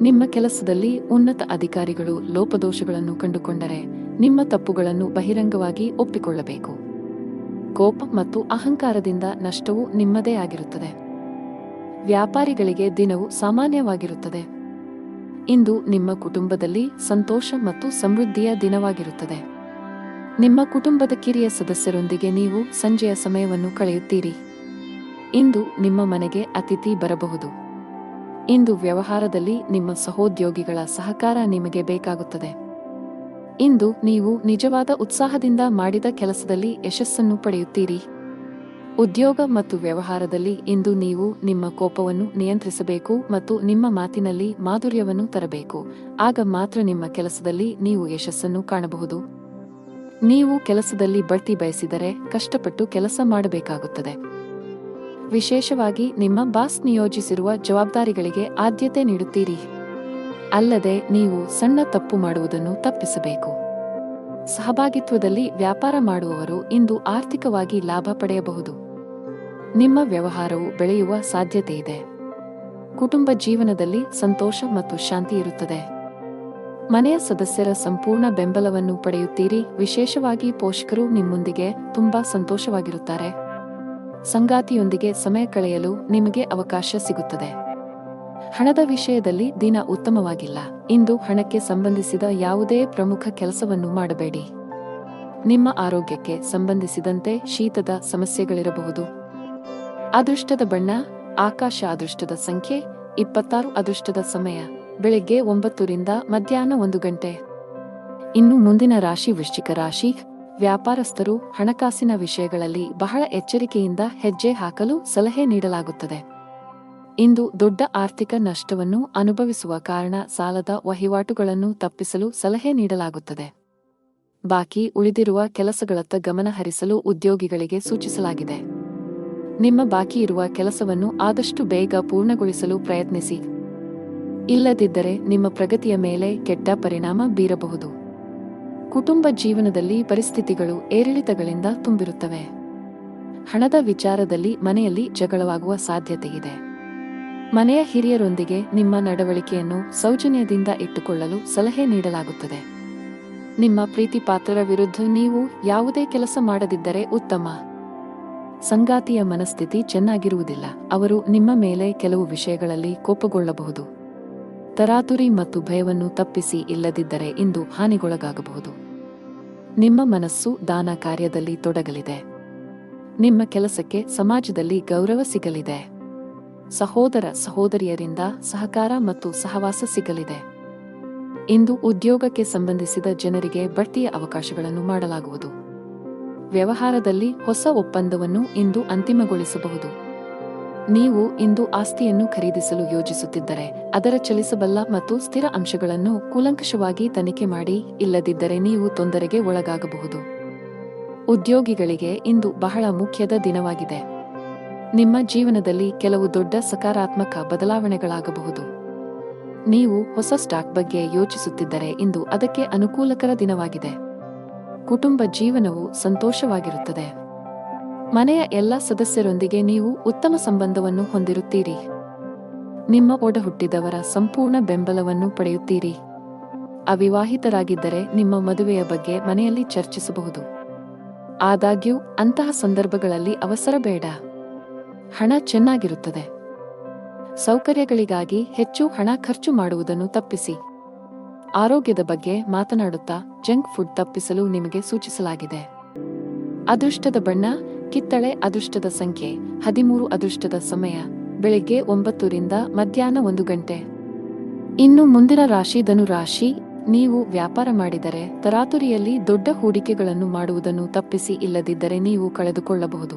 ನಿಮ್ಮ ಕೆಲಸದಲ್ಲಿ ಉನ್ನತ ಅಧಿಕಾರಿಗಳು ಲೋಪದೋಷಗಳನ್ನು ಕಂಡುಕೊಂಡರೆ ನಿಮ್ಮ ತಪ್ಪುಗಳನ್ನು ಬಹಿರಂಗವಾಗಿ ಒಪ್ಪಿಕೊಳ್ಳಬೇಕು. ಕೋಪ ಮತ್ತು ಅಹಂಕಾರದಿಂದ ನಷ್ಟವು ನಿಮ್ಮದೇ ಆಗಿರುತ್ತದೆ. ವ್ಯಾಪಾರಿಗಳಿಗೆ ದಿನವು ಸಾಮಾನ್ಯವಾಗಿರುತ್ತದೆ. ಇಂದು ನಿಮ್ಮ ಕುಟುಂಬದಲ್ಲಿ ಸಂತೋಷ ಮತ್ತು ಸಮೃದ್ಧಿಯ ದಿನವಾಗಿರುತ್ತದೆ. ನಿಮ್ಮ ಕುಟುಂಬದ ಕಿರಿಯ ಸದಸ್ಯರೊಂದಿಗೆ ನೀವು ಸಂಜೆಯ ಸಮಯವನ್ನು ಕಳೆಯುತ್ತೀರಿ. ಇಂದು ನಿಮ್ಮ ಮನೆಗೆ ಅತಿಥಿ ಬರಬಹುದು. ಇಂದು ವ್ಯವಹಾರದಲ್ಲಿ ನಿಮ್ಮ ಸಹೋದ್ಯೋಗಿಗಳ ಸಹಕಾರ ನಿಮಗೆ ಬೇಕಾಗುತ್ತದೆ. ಇಂದು ನೀವು ನಿಜವಾದ ಉತ್ಸಾಹದಿಂದ ಮಾಡಿದ ಕೆಲಸದಲ್ಲಿ ಯಶಸ್ಸನ್ನು ಪಡೆಯುತ್ತೀರಿ. ಉದ್ಯೋಗ ಮತ್ತು ವ್ಯವಹಾರದಲ್ಲಿ ಇಂದು ನೀವು ನಿಮ್ಮ ಕೋಪವನ್ನು ನಿಯಂತ್ರಿಸಬೇಕು ಮತ್ತು ನಿಮ್ಮ ಮಾತಿನಲ್ಲಿ ಮಾಧುರ್ಯವನ್ನು ತರಬೇಕು. ಆಗ ಮಾತ್ರ ನಿಮ್ಮ ಕೆಲಸದಲ್ಲಿ ನೀವು ಯಶಸ್ಸನ್ನು ಕಾಣಬಹುದು. ನೀವು ಕೆಲಸದಲ್ಲಿ ಬಡ್ತಿ ಬಯಸಿದರೆ ಕಷ್ಟಪಟ್ಟು ಕೆಲಸ ಮಾಡಬೇಕಾಗುತ್ತದೆ. ವಿಶೇಷವಾಗಿ ನಿಮ್ಮ ಬಾಸ್ ನಿಯೋಜಿಸಿರುವ ಜವಾಬ್ದಾರಿಗಳಿಗೆ ಆದ್ಯತೆ ನೀಡುತ್ತೀರಿ. ಅಲ್ಲದೆ ನೀವು ಸಣ್ಣ ತಪ್ಪು ಮಾಡುವುದನ್ನು ತಪ್ಪಿಸಬೇಕು. ಸಹಭಾಗಿತ್ವದಲ್ಲಿ ವ್ಯಾಪಾರ ಮಾಡುವವರು ಇಂದು ಆರ್ಥಿಕವಾಗಿ ಲಾಭ ಪಡೆಯಬಹುದು. ನಿಮ್ಮ ವ್ಯವಹಾರವು ಬೆಳೆಯುವ ಸಾಧ್ಯತೆಯಿದೆ. ಕುಟುಂಬ ಜೀವನದಲ್ಲಿ ಸಂತೋಷ ಮತ್ತು ಶಾಂತಿ ಇರುತ್ತದೆ. ಮನೆಯ ಸದಸ್ಯರ ಸಂಪೂರ್ಣ ಬೆಂಬಲವನ್ನು ಪಡೆಯುತ್ತೀರಿ. ವಿಶೇಷವಾಗಿ ಪೋಷಕರು ನಿಮ್ಮೊಂದಿಗೆ ತುಂಬಾ ಸಂತೋಷವಾಗಿರುತ್ತಾರೆ. ಸಂಗಾತಿಯೊಂದಿಗೆ ಸಮಯ ಕಳೆಯಲು ನಿಮಗೆ ಅವಕಾಶ ಸಿಗುತ್ತದೆ. ಹಣದ ವಿಷಯದಲ್ಲಿ ದಿನ ಉತ್ತಮವಾಗಿಲ್ಲ. ಇಂದು ಹಣಕ್ಕೆ ಸಂಬಂಧಿಸಿದ ಯಾವುದೇ ಪ್ರಮುಖ ಕೆಲಸವನ್ನು ಮಾಡಬೇಡಿ. ನಿಮ್ಮ ಆರೋಗ್ಯಕ್ಕೆ ಸಂಬಂಧಿಸಿದಂತೆ ಶೀತದ ಸಮಸ್ಯೆಗಳಿರಬಹುದು. ಅದೃಷ್ಟದ ಬಣ್ಣ ಆಕಾಶ. ಅದೃಷ್ಟದ ಸಂಖ್ಯೆ 26. ಅದೃಷ್ಟದ ಸಮಯ ಬೆಳಗ್ಗೆ 9 ರಿಂದ ಮಧ್ಯಾಹ್ನ 1 ಗಂಟೆ. ಇನ್ನು ಮುಂದಿನ ರಾಶಿ ವೃಶ್ಚಿಕ ರಾಶಿ. ವ್ಯಾಪಾರಸ್ಥರು ಹಣಕಾಸಿನ ವಿಷಯಗಳಲ್ಲಿ ಬಹಳ ಎಚ್ಚರಿಕೆಯಿಂದ ಹೆಜ್ಜೆ ಹಾಕಲು ಸಲಹೆ ನೀಡಲಾಗುತ್ತದೆ. ಇಂದು ದೊಡ್ಡ ಆರ್ಥಿಕ ನಷ್ಟವನ್ನು ಅನುಭವಿಸುವ ಕಾರಣ ಸಾಲದ ವಹಿವಾಟುಗಳನ್ನು ತಪ್ಪಿಸಲು ಸಲಹೆ ನೀಡಲಾಗುತ್ತದೆ. ಬಾಕಿ ಉಳಿದಿರುವ ಕೆಲಸಗಳತ್ತ ಗಮನ ಹರಿಸಲು ಉದ್ಯೋಗಿಗಳಿಗೆ ಸೂಚಿಸಲಾಗಿದೆ. ನಿಮ್ಮ ಬಾಕಿ ಇರುವ ಕೆಲಸವನ್ನು ಆದಷ್ಟು ಬೇಗ ಪೂರ್ಣಗೊಳಿಸಲು ಪ್ರಯತ್ನಿಸಿ. ಇಲ್ಲದಿದ್ದರೆ ನಿಮ್ಮ ಪ್ರಗತಿಯ ಮೇಲೆ ಕೆಟ್ಟ ಪರಿಣಾಮ ಬೀರಬಹುದು. ಕುಟುಂಬ ಜೀವನದಲ್ಲಿ ಪರಿಸ್ಥಿತಿಗಳು ಏರಿಳಿತಗಳಿಂದ ತುಂಬಿರುತ್ತವೆ. ಹಣದ ವಿಚಾರದಲ್ಲಿ ಮನೆಯಲ್ಲಿ ಜಗಳವಾಗುವ ಸಾಧ್ಯತೆಯಿದೆ. ಮನೆಯ ಹಿರಿಯರೊಂದಿಗೆ ನಿಮ್ಮ ನಡವಳಿಕೆಯನ್ನು ಸೌಜನ್ಯದಿಂದ ಇಟ್ಟುಕೊಳ್ಳಲು ಸಲಹೆ ನೀಡಲಾಗುತ್ತದೆ. ನಿಮ್ಮ ಪ್ರೀತಿಪಾತ್ರರ ವಿರುದ್ಧ ನೀವು ಯಾವುದೇ ಕೆಲಸ ಮಾಡದಿದ್ದರೆ ಉತ್ತಮ. ಸಂಗಾತಿಯ ಮನಸ್ಥಿತಿ ಚೆನ್ನಾಗಿರುವುದಿಲ್ಲ. ಅವರು ನಿಮ್ಮ ಮೇಲೆ ಕೆಲವು ವಿಷಯಗಳಲ್ಲಿ ಕೋಪಗೊಳ್ಳಬಹುದು. ತರಾತುರಿ ಮತ್ತು ಭಯವನ್ನು ತಪ್ಪಿಸಿ. ಇಲ್ಲದಿದ್ದರೆ ಇಂದು ಹಾನಿಗೊಳಗಾಗಬಹುದು. ನಿಮ್ಮ ಮನಸ್ಸು ದಾನ ಕಾರ್ಯದಲ್ಲಿ ತೊಡಗಲಿದೆ. ನಿಮ್ಮ ಕೆಲಸಕ್ಕೆ ಸಮಾಜದಲ್ಲಿ ಗೌರವ ಸಿಗಲಿದೆ. ಸಹೋದರ ಸಹೋದರಿಯರಿಂದ ಸಹಕಾರ ಮತ್ತು ಸಹವಾಸ ಸಿಗಲಿದೆ. ಇಂದು ಉದ್ಯೋಗಕ್ಕೆ ಸಂಬಂಧಿಸಿದ ಜನರಿಗೆ ಬಡ್ತಿಯ ಅವಕಾಶಗಳನ್ನು ಮಾಡಲಾಗುವುದು. ವ್ಯವಹಾರದಲ್ಲಿ ಹೊಸ ಒಪ್ಪಂದವನ್ನು ಇಂದು ಅಂತಿಮಗೊಳಿಸಬಹುದು. ನೀವು ಇಂದು ಆಸ್ತಿಯನ್ನು ಖರೀದಿಸಲು ಯೋಜಿಸುತ್ತಿದ್ದರೆ ಅದರ ಚಲಿಸಬಲ್ಲ ಮತ್ತು ಸ್ಥಿರ ಅಂಶಗಳನ್ನು ಕೂಲಂಕಷವಾಗಿ ತನಿಖೆ ಮಾಡಿ. ಇಲ್ಲದಿದ್ದರೆ ನೀವು ತೊಂದರೆಗೆ ಒಳಗಾಗಬಹುದು. ಉದ್ಯೋಗಿಗಳಿಗೆ ಇಂದು ಬಹಳ ಮುಖ್ಯದ ದಿನವಾಗಿದೆ. ನಿಮ್ಮ ಜೀವನದಲ್ಲಿ ಕೆಲವು ದೊಡ್ಡ ಸಕಾರಾತ್ಮಕ ಬದಲಾವಣೆಗಳಾಗಬಹುದು. ನೀವು ಹೊಸ ಸ್ಟಾಕ್ ಬಗ್ಗೆ ಯೋಚಿಸುತ್ತಿದ್ದರೆ ಇಂದು ಅದಕ್ಕೆ ಅನುಕೂಲಕರ ದಿನವಾಗಿದೆ. ಕುಟುಂಬ ಜೀವನವು ಸಂತೋಷವಾಗಿರುತ್ತದೆ. ಮನೆಯ ಎಲ್ಲ ಸದಸ್ಯರೊಂದಿಗೆ ನೀವು ಉತ್ತಮ ಸಂಬಂಧವನ್ನು ಹೊಂದಿರುತ್ತೀರಿ. ನಿಮ್ಮ ಒಡಹುಟ್ಟಿದವರ ಸಂಪೂರ್ಣ ಬೆಂಬಲವನ್ನು ಪಡೆಯುತ್ತೀರಿ. ಅವಿವಾಹಿತರಾಗಿದ್ದರೆ ನಿಮ್ಮ ಮದುವೆಯ ಬಗ್ಗೆ ಮನೆಯಲ್ಲಿ ಚರ್ಚಿಸಬಹುದು. ಆದಾಗ್ಯೂ ಅಂತಹ ಸಂದರ್ಭಗಳಲ್ಲಿ ಅವಸರ ಬೇಡ. ಹಣ ಚೆನ್ನಾಗಿರುತ್ತದೆ. ಸೌಕರ್ಯಗಳಿಗಾಗಿ ಹೆಚ್ಚು ಹಣ ಖರ್ಚು ಮಾಡುವುದನ್ನು ತಪ್ಪಿಸಿ. ಆರೋಗ್ಯದ ಬಗ್ಗೆ ಮಾತನಾಡುತ್ತಾ ಜಂಕ್ ಫುಡ್ ತಪ್ಪಿಸಲು ನಿಮಗೆ ಸೂಚಿಸಲಾಗಿದೆ. ಅದೃಷ್ಟದ ಬಣ್ಣ ಕಿತ್ತಳೆ. ಅದೃಷ್ಟದ ಸಂಖ್ಯೆ 13. ಅದೃಷ್ಟದ ಸಮಯ ಬೆಳಗ್ಗೆ 9 ರಿಂದ ಮಧ್ಯಾಹ್ನ 1 ಗಂಟೆ. ಇನ್ನು ಮುಂದಿನ ರಾಶಿ ಧನು ರಾಶಿ. ನೀವು ವ್ಯಾಪಾರ ಮಾಡಿದರೆ ತರಾತುರಿಯಲ್ಲಿ ದೊಡ್ಡ ಹೂಡಿಕೆಗಳನ್ನು ಮಾಡುವುದನ್ನು ತಪ್ಪಿಸಿ. ಇಲ್ಲದಿದ್ದರೆ ನೀವು ಕಳೆದುಕೊಳ್ಳಬಹುದು.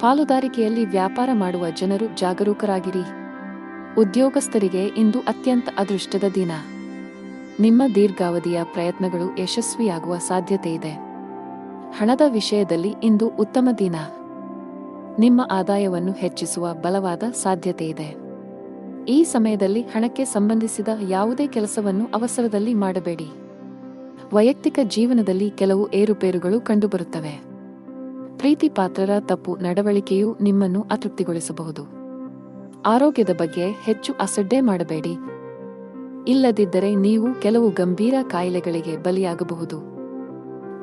ಪಾಲುದಾರಿಕೆಯಲ್ಲಿ ವ್ಯಾಪಾರ ಮಾಡುವ ಜನರು ಜಾಗರೂಕರಾಗಿರಿ. ಉದ್ಯೋಗಸ್ಥರಿಗೆ ಇಂದು ಅತ್ಯಂತ ಅದೃಷ್ಟದ ದಿನ. ನಿಮ್ಮ ದೀರ್ಘಾವಧಿಯ ಪ್ರಯತ್ನಗಳು ಯಶಸ್ವಿಯಾಗುವ ಸಾಧ್ಯತೆಯಿದೆ. ಹಣದ ವಿಷಯದಲ್ಲಿ ಇಂದು ಉತ್ತಮ ದಿನ. ನಿಮ್ಮ ಆದಾಯವನ್ನು ಹೆಚ್ಚಿಸುವ ಬಲವಾದ ಸಾಧ್ಯತೆಯಿದೆ. ಈ ಸಮಯದಲ್ಲಿ ಹಣಕ್ಕೆ ಸಂಬಂಧಿಸಿದ ಯಾವುದೇ ಕೆಲಸವನ್ನು ಅವಸರದಲ್ಲಿ ಮಾಡಬೇಡಿ. ವೈಯಕ್ತಿಕ ಜೀವನದಲ್ಲಿ ಕೆಲವು ಏರುಪೇರುಗಳು ಕಂಡುಬರುತ್ತವೆ. ಪ್ರೀತಿಪಾತ್ರರ ತಪ್ಪು ನಡವಳಿಕೆಯು ನಿಮ್ಮನ್ನು ಅತೃಪ್ತಿಗೊಳಿಸಬಹುದು. ಆರೋಗ್ಯದ ಬಗ್ಗೆ ಹೆಚ್ಚು ಅಸಡ್ಡೆ ಮಾಡಬೇಡಿ. ಇಲ್ಲದಿದ್ದರೆ ನೀವು ಕೆಲವು ಗಂಭೀರ ಕಾಯಿಲೆಗಳಿಗೆ ಬಲಿಯಾಗಬಹುದು.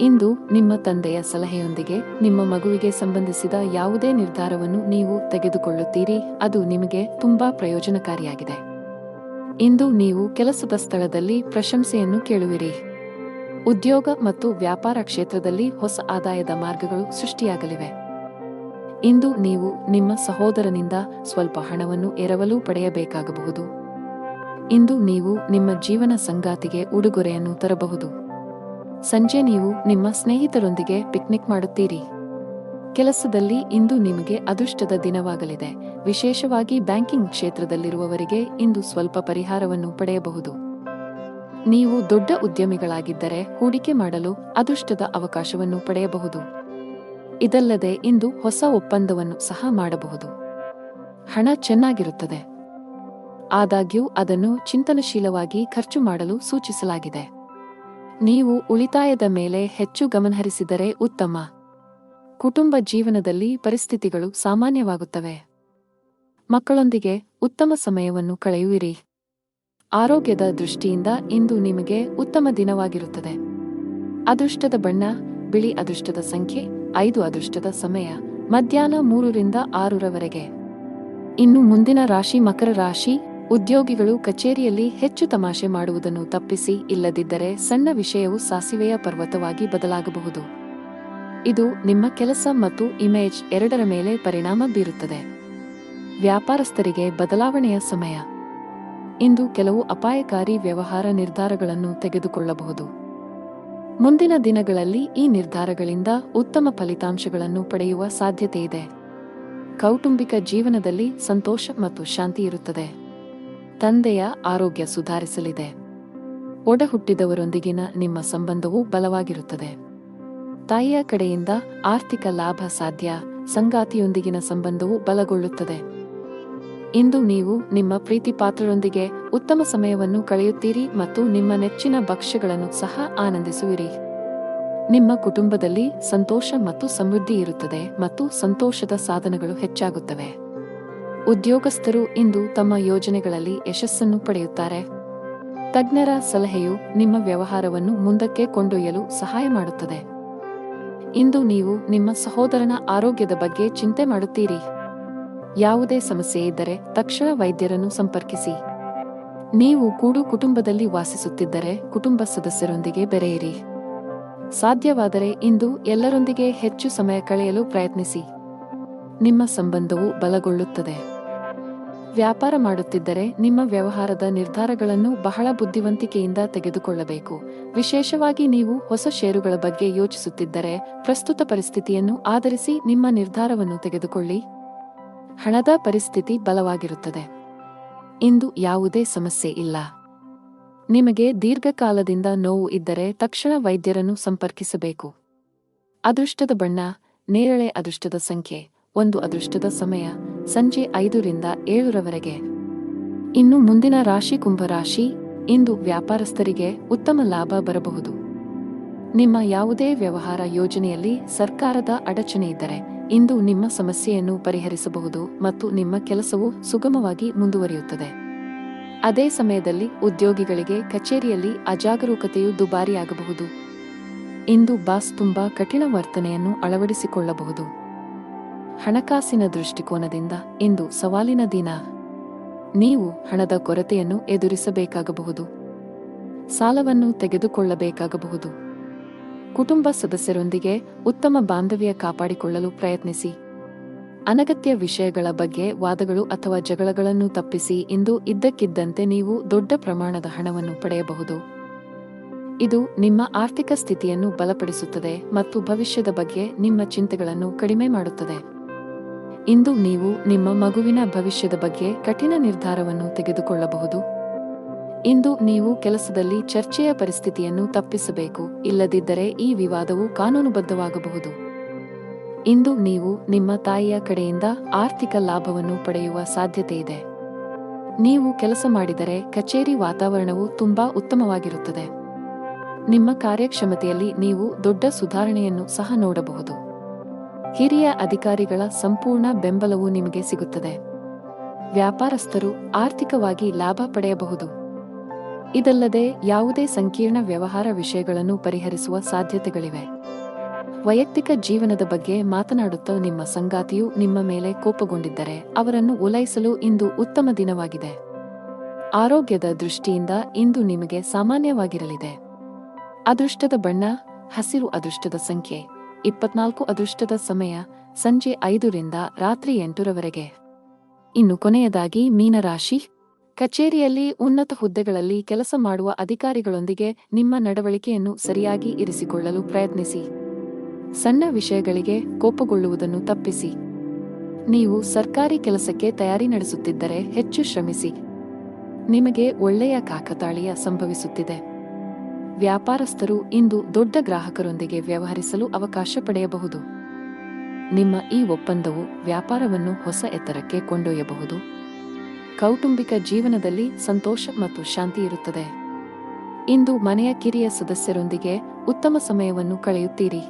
ಇಂದು ನಿಮ್ಮ ತಂದೆಯ ಸಲಹೆಯೊಂದಿಗೆ ನಿಮ್ಮ ಮಗುವಿಗೆ ಸಂಬಂಧಿಸಿದ ಯಾವುದೇ ನಿರ್ಧಾರವನ್ನು ನೀವು ತೆಗೆದುಕೊಳ್ಳುತ್ತೀರಿ. ಅದು ನಿಮಗೆ ತುಂಬಾ ಪ್ರಯೋಜನಕಾರಿಯಾಗಿದೆ. ಇಂದು ನೀವು ಕೆಲಸದ ಸ್ಥಳದಲ್ಲಿ ಪ್ರಶಂಸೆಯನ್ನು ಕೇಳುವಿರಿ. ಉದ್ಯೋಗ ಮತ್ತು ವ್ಯಾಪಾರ ಕ್ಷೇತ್ರದಲ್ಲಿ ಹೊಸ ಆದಾಯದ ಮಾರ್ಗಗಳು ಸೃಷ್ಟಿಯಾಗಲಿವೆ. ಇಂದು ನೀವು ನಿಮ್ಮ ಸಹೋದರನಿಂದ ಸ್ವಲ್ಪ ಹಣವನ್ನು ಎರವಲು ಪಡೆಯಬೇಕಾಗಬಹುದು. ಇಂದು ನೀವು ನಿಮ್ಮ ಜೀವನ ಸಂಗಾತಿಗೆ ಉಡುಗೊರೆಯನ್ನು ತರಬಹುದು. ಸಂಜೆ ನೀವು ನಿಮ್ಮ ಸ್ನೇಹಿತರೊಂದಿಗೆ ಪಿಕ್ನಿಕ್ ಮಾಡುತ್ತೀರಿ. ಕೆಲಸದಲ್ಲಿ ಇಂದು ನಿಮಗೆ ಅದೃಷ್ಟದ ದಿನವಾಗಲಿದೆ. ವಿಶೇಷವಾಗಿ ಬ್ಯಾಂಕಿಂಗ್ ಕ್ಷೇತ್ರದಲ್ಲಿರುವವರಿಗೆ ಇಂದು ಸ್ವಲ್ಪ ಪರಿಹಾರವನ್ನು ಪಡೆಯಬಹುದು. ನೀವು ದೊಡ್ಡ ಉದ್ಯಮಿಗಳಾಗಿದ್ದರೆ ಹೂಡಿಕೆ ಮಾಡಲು ಅದೃಷ್ಟದ ಅವಕಾಶವನ್ನು ಪಡೆಯಬಹುದು. ಇದಲ್ಲದೆ ಇಂದು ಹೊಸ ಒಪ್ಪಂದವನ್ನು ಸಹ ಮಾಡಬಹುದು. ಹಣ ಚೆನ್ನಾಗಿರುತ್ತದೆ. ಆದಾಗ್ಯೂ ಅದನ್ನು ಚಿಂತನಶೀಲವಾಗಿ ಖರ್ಚು ಮಾಡಲು ಸೂಚಿಸಲಾಗಿದೆ. ನೀವು ಉಳಿತಾಯದ ಮೇಲೆ ಹೆಚ್ಚು ಗಮನಹರಿಸಿದರೆ ಉತ್ತಮ. ಕುಟುಂಬ ಜೀವನದಲ್ಲಿ ಪರಿಸ್ಥಿತಿಗಳು ಸಾಮಾನ್ಯವಾಗುತ್ತವೆ. ಮಕ್ಕಳೊಂದಿಗೆ ಉತ್ತಮ ಸಮಯವನ್ನು ಕಳೆಯುವಿರಿ. ಆರೋಗ್ಯದ ದೃಷ್ಟಿಯಿಂದ ಇಂದು ನಿಮಗೆ ಉತ್ತಮ ದಿನವಾಗಿರುತ್ತದೆ. ಅದೃಷ್ಟದ ಬಣ್ಣ ಬಿಳಿ. ಅದೃಷ್ಟದ ಸಂಖ್ಯೆ 5. ಅದೃಷ್ಟದ ಸಮಯ ಮಧ್ಯಾಹ್ನ 3 ರಿಂದ 6 ಇನ್ನು ಮುಂದಿನ ರಾಶಿ ಮಕರ ರಾಶಿ. ಉದ್ಯೋಗಿಗಳು ಕಚೇರಿಯಲ್ಲಿ ಹೆಚ್ಚು ತಮಾಷೆ ಮಾಡುವುದನ್ನು ತಪ್ಪಿಸಿ, ಇಲ್ಲದಿದ್ದರೆ ಸಣ್ಣ ವಿಷಯವು ಸಾಸಿವೆಯ ಪರ್ವತವಾಗಿ ಬದಲಾಗಬಹುದು. ಇದು ನಿಮ್ಮ ಕೆಲಸ ಮತ್ತು ಇಮೇಜ್ ಎರಡರ ಮೇಲೆ ಪರಿಣಾಮ ಬೀರುತ್ತದೆ. ವ್ಯಾಪಾರಸ್ಥರಿಗೆ ಬದಲಾವಣೆಯ ಸಮಯ. ಇಂದು ಕೆಲವು ಅಪಾಯಕಾರಿ ವ್ಯವಹಾರ ನಿರ್ಧಾರಗಳನ್ನು ತೆಗೆದುಕೊಳ್ಳಬಹುದು. ಮುಂದಿನ ದಿನಗಳಲ್ಲಿ ಈ ನಿರ್ಧಾರಗಳಿಂದ ಉತ್ತಮ ಫಲಿತಾಂಶಗಳನ್ನು ಪಡೆಯುವ ಸಾಧ್ಯತೆಯಿದೆ. ಕೌಟುಂಬಿಕ ಜೀವನದಲ್ಲಿ ಸಂತೋಷ ಮತ್ತು ಶಾಂತಿ ಇರುತ್ತದೆ. ತಂದೆಯ ಆರೋಗ್ಯ ಸುಧಾರಿಸಲಿದೆ. ಒಡಹುಟ್ಟಿದವರೊಂದಿಗಿನ ನಿಮ್ಮ ಸಂಬಂಧವು ಬಲವಾಗಿರುತ್ತದೆ. ತಾಯಿಯ ಕಡೆಯಿಂದ ಆರ್ಥಿಕ ಲಾಭ ಸಾಧ್ಯ. ಸಂಗಾತಿಯೊಂದಿಗಿನ ಸಂಬಂಧವು ಬಲಗೊಳ್ಳುತ್ತದೆ. ಇಂದು ನೀವು ನಿಮ್ಮ ಪ್ರೀತಿಪಾತ್ರರೊಂದಿಗೆ ಉತ್ತಮ ಸಮಯವನ್ನು ಕಳೆಯುತ್ತೀರಿ ಮತ್ತು ನಿಮ್ಮ ನೆಚ್ಚಿನ ಭಕ್ಷ್ಯಗಳನ್ನು ಸಹ ಆನಂದಿಸುವಿರಿ. ನಿಮ್ಮ ಕುಟುಂಬದಲ್ಲಿ ಸಂತೋಷ ಮತ್ತು ಸಮೃದ್ಧಿ ಇರುತ್ತದೆ ಮತ್ತು ಸಂತೋಷದ ಸಾಧನಗಳು ಹೆಚ್ಚಾಗುತ್ತವೆ. ಉದ್ಯೋಗಸ್ಥರು ಇಂದು ತಮ್ಮ ಯೋಜನೆಗಳಲ್ಲಿ ಯಶಸ್ಸನ್ನು ಪಡೆಯುತ್ತಾರೆ. ತಜ್ಞರ ಸಲಹೆಯು ನಿಮ್ಮ ವ್ಯವಹಾರವನ್ನು ಮುಂದಕ್ಕೆ ಕೊಂಡೊಯ್ಯಲು ಸಹಾಯ ಮಾಡುತ್ತದೆ. ಇಂದು ನೀವು ನಿಮ್ಮ ಸಹೋದರನ ಆರೋಗ್ಯದ ಬಗ್ಗೆ ಚಿಂತೆ ಮಾಡುತ್ತೀರಿ. ಯಾವುದೇ ಸಮಸ್ಯೆ ಇದ್ದರೆ ತಕ್ಷಣ ವೈದ್ಯರನ್ನು ಸಂಪರ್ಕಿಸಿ. ನೀವು ಕೂಡು ಕುಟುಂಬದಲ್ಲಿ ವಾಸಿಸುತ್ತಿದ್ದರೆ ಕುಟುಂಬ ಸದಸ್ಯರೊಂದಿಗೆ ಬೆರೆಯಿರಿ. ಸಾಧ್ಯವಾದರೆ ಇಂದು ಎಲ್ಲರೊಂದಿಗೆ ಹೆಚ್ಚು ಸಮಯ ಕಳೆಯಲು ಪ್ರಯತ್ನಿಸಿ. ನಿಮ್ಮ ಸಂಬಂಧವು ಬಲಗೊಳ್ಳುತ್ತದೆ. ವ್ಯಾಪಾರ ಮಾಡುತ್ತಿದ್ದರೆ ನಿಮ್ಮ ವ್ಯವಹಾರದ ನಿರ್ಧಾರಗಳನ್ನು ಬಹಳ ಬುದ್ಧಿವಂತಿಕೆಯಿಂದ ತೆಗೆದುಕೊಳ್ಳಬೇಕು. ವಿಶೇಷವಾಗಿ ನೀವು ಹೊಸ ಷೇರುಗಳ ಬಗ್ಗೆ ಯೋಚಿಸುತ್ತಿದ್ದರೆ ಪ್ರಸ್ತುತ ಪರಿಸ್ಥಿತಿಯನ್ನು ಆಧರಿಸಿ ನಿಮ್ಮ ನಿರ್ಧಾರವನ್ನು ತೆಗೆದುಕೊಳ್ಳಿ. ಹಣದ ಪರಿಸ್ಥಿತಿ ಬಲವಾಗಿರುತ್ತದೆ. ಇಂದು ಯಾವುದೇ ಸಮಸ್ಯೆ ಇಲ್ಲ. ನಿಮಗೆ ದೀರ್ಘಕಾಲದಿಂದ ನೋವು ಇದ್ದರೆ ತಕ್ಷಣ ವೈದ್ಯರನ್ನು ಸಂಪರ್ಕಿಸಬೇಕು. ಅದೃಷ್ಟದ ಬಣ್ಣ ನೇರಳೆ. ಅದೃಷ್ಟದ ಸಂಖ್ಯೆ 1. ಅದೃಷ್ಟದ ಸಮಯ ಸಂಜೆ 5 ರಿಂದ 7 ಇನ್ನು ಮುಂದಿನ ರಾಶಿ ಕುಂಭರಾಶಿ. ಇಂದು ವ್ಯಾಪಾರಸ್ಥರಿಗೆ ಉತ್ತಮ ಲಾಭ ಬರಬಹುದು. ನಿಮ್ಮ ಯಾವುದೇ ವ್ಯವಹಾರ ಯೋಜನೆಯಲ್ಲಿ ಸರ್ಕಾರದ ಅಡಚಣೆ ಇದ್ದರೆ ಇಂದು ನಿಮ್ಮ ಸಮಸ್ಯೆಯನ್ನು ಪರಿಹರಿಸಬಹುದು ಮತ್ತು ನಿಮ್ಮ ಕೆಲಸವು ಸುಗಮವಾಗಿ ಮುಂದುವರಿಯುತ್ತದೆ. ಅದೇ ಸಮಯದಲ್ಲಿ ಉದ್ಯೋಗಿಗಳಿಗೆ ಕಚೇರಿಯಲ್ಲಿ ಅಜಾಗರೂಕತೆಯು ದುಬಾರಿಯಾಗಬಹುದು. ಇಂದು ಬಾಸ್ ತುಂಬಾ ಕಠಿಣ ವರ್ತನೆಯನ್ನು ಅಳವಡಿಸಿಕೊಳ್ಳಬಹುದು. ಹಣಕಾಸಿನ ದೃಷ್ಟಿಕೋನದಿಂದ ಇಂದು ಸವಾಲಿನ ದಿನ. ನೀವು ಹಣದ ಕೊರತೆಯನ್ನು ಎದುರಿಸಬೇಕಾಗಬಹುದು. ಸಾಲವನ್ನು ತೆಗೆದುಕೊಳ್ಳಬೇಕಾಗಬಹುದು. ಕುಟುಂಬ ಸದಸ್ಯರೊಂದಿಗೆ ಉತ್ತಮ ಬಾಂಧವ್ಯ ಕಾಪಾಡಿಕೊಳ್ಳಲು ಪ್ರಯತ್ನಿಸಿ. ಅನಗತ್ಯ ವಿಷಯಗಳ ಬಗ್ಗೆ ವಾದಗಳು ಅಥವಾ ಜಗಳಗಳನ್ನು ತಪ್ಪಿಸಿ. ಇಂದು ಇದ್ದಕ್ಕಿದ್ದಂತೆ ನೀವು ದೊಡ್ಡ ಪ್ರಮಾಣದ ಹಣವನ್ನು ಪಡೆಯಬಹುದು. ಇದು ನಿಮ್ಮ ಆರ್ಥಿಕ ಸ್ಥಿತಿಯನ್ನು ಬಲಪಡಿಸುತ್ತದೆ ಮತ್ತು ಭವಿಷ್ಯದ ಬಗ್ಗೆ ನಿಮ್ಮ ಚಿಂತೆಗಳನ್ನು ಕಡಿಮೆ ಮಾಡುತ್ತದೆ. ಇಂದು ನೀವು ನಿಮ್ಮ ಮಗುವಿನ ಭವಿಷ್ಯದ ಬಗ್ಗೆ ಕಠಿಣ ನಿರ್ಧಾರವನ್ನು ತೆಗೆದುಕೊಳ್ಳಬಹುದು. ಇಂದು ನೀವು ಕೆಲಸದಲ್ಲಿ ಚರ್ಚೆಯ ಪರಿಸ್ಥಿತಿಯನ್ನು ತಪ್ಪಿಸಬೇಕು, ಇಲ್ಲದಿದ್ದರೆ ಈ ವಿವಾದವು ಕಾನೂನುಬದ್ಧವಾಗಬಹುದು. ಇಂದು ನೀವು ನಿಮ್ಮ ತಾಯಿಯ ಕಡೆಯಿಂದ ಆರ್ಥಿಕ ಲಾಭವನ್ನು ಪಡೆಯುವ ಸಾಧ್ಯತೆಯಿದೆ. ನೀವು ಕೆಲಸ ಮಾಡಿದರೆ ಕಚೇರಿ ವಾತಾವರಣವು ತುಂಬಾ ಉತ್ತಮವಾಗಿರುತ್ತದೆ. ನಿಮ್ಮ ಕಾರ್ಯಕ್ಷಮತೆಯಲ್ಲಿ ನೀವು ದೊಡ್ಡ ಸುಧಾರಣೆಯನ್ನು ಸಹ ನೋಡಬಹುದು. ಹಿರಿಯ ಅಧಿಕಾರಿಗಳ ಸಂಪೂರ್ಣ ಬೆಂಬಲವು ನಿಮಗೆ ಸಿಗುತ್ತದೆ. ವ್ಯಾಪಾರಸ್ಥರು ಆರ್ಥಿಕವಾಗಿ ಲಾಭ ಪಡೆಯಬಹುದು. ಇದಲ್ಲದೆ ಯಾವುದೇ ಸಂಕೀರ್ಣ ವ್ಯವಹಾರ ವಿಷಯಗಳನ್ನು ಪರಿಹರಿಸುವ ಸಾಧ್ಯತೆಗಳಿವೆ. ವೈಯಕ್ತಿಕ ಜೀವನದ ಬಗ್ಗೆ ಮಾತನಾಡುತ್ತಾ ನಿಮ್ಮ ಸಂಗಾತಿಯು ನಿಮ್ಮ ಮೇಲೆ ಕೋಪಗೊಂಡಿದ್ದರೆ ಅವರನ್ನು ಓಲೈಸಲು ಇಂದು ಉತ್ತಮ ದಿನವಾಗಿದೆ. ಆರೋಗ್ಯದ ದೃಷ್ಟಿಯಿಂದ ಇಂದು ನಿಮಗೆ ಸಾಮಾನ್ಯವಾಗಿರಲಿದೆ. ಅದೃಷ್ಟದ ಬಣ್ಣ ಹಸಿರು. ಅದೃಷ್ಟದ ಸಂಖ್ಯೆ 24. ಅದೃಷ್ಟದ ಸಮಯ ಸಂಜೆ 5ರಿಂದ ರಾತ್ರಿ 8ರವರೆಗೆ. ಇನ್ನು ಕೊನೆಯದಾಗಿ ಮೀನರಾಶಿ. ಕಚೇರಿಯಲ್ಲಿ ಉನ್ನತ ಹುದ್ದೆಗಳಲ್ಲಿ ಕೆಲಸ ಮಾಡುವ ಅಧಿಕಾರಿಗಳೊಂದಿಗೆ ನಿಮ್ಮ ನಡವಳಿಕೆಯನ್ನು ಸರಿಯಾಗಿ ಇರಿಸಿಕೊಳ್ಳಲು ಪ್ರಯತ್ನಿಸಿ. ಸಣ್ಣ ವಿಷಯಗಳಿಗೆ ಕೋಪಗೊಳ್ಳುವುದನ್ನು ತಪ್ಪಿಸಿ. ನೀವು ಸರ್ಕಾರಿ ಕೆಲಸಕ್ಕೆ ತಯಾರಿ ನಡೆಸುತ್ತಿದ್ದರೆ ಹೆಚ್ಚು ಶ್ರಮಿಸಿ. ನಿಮಗೆ ಒಳ್ಳೆಯ ಕಾಕತಾಳೀಯ ಸಂಭವಿಸುತ್ತಿದೆ. ವ್ಯಾಪಾರಸ್ಥರು ಇಂದು ದೊಡ್ಡ ಗ್ರಾಹಕರೊಂದಿಗೆ ವ್ಯವಹರಿಸಲು ಅವಕಾಶ ಪಡೆಯಬಹುದು. ನಿಮ್ಮ ಈ ಒಪ್ಪಂದವು ವ್ಯಾಪಾರವನ್ನು ಹೊಸ ಎತ್ತರಕ್ಕೆ ಕೊಂಡೊಯ್ಯಬಹುದು. ಕೌಟುಂಬಿಕ ಜೀವನದಲ್ಲಿ ಸಂತೋಷ ಮತ್ತು ಶಾಂತಿ ಇರುತ್ತದೆ. ಇಂದು ಮನೆಯ ಕಿರಿಯ ಸದಸ್ಯರೊಂದಿಗೆ ಉತ್ತಮ ಸಮಯವನ್ನು ಕಳೆಯುತ್ತೀರಿ.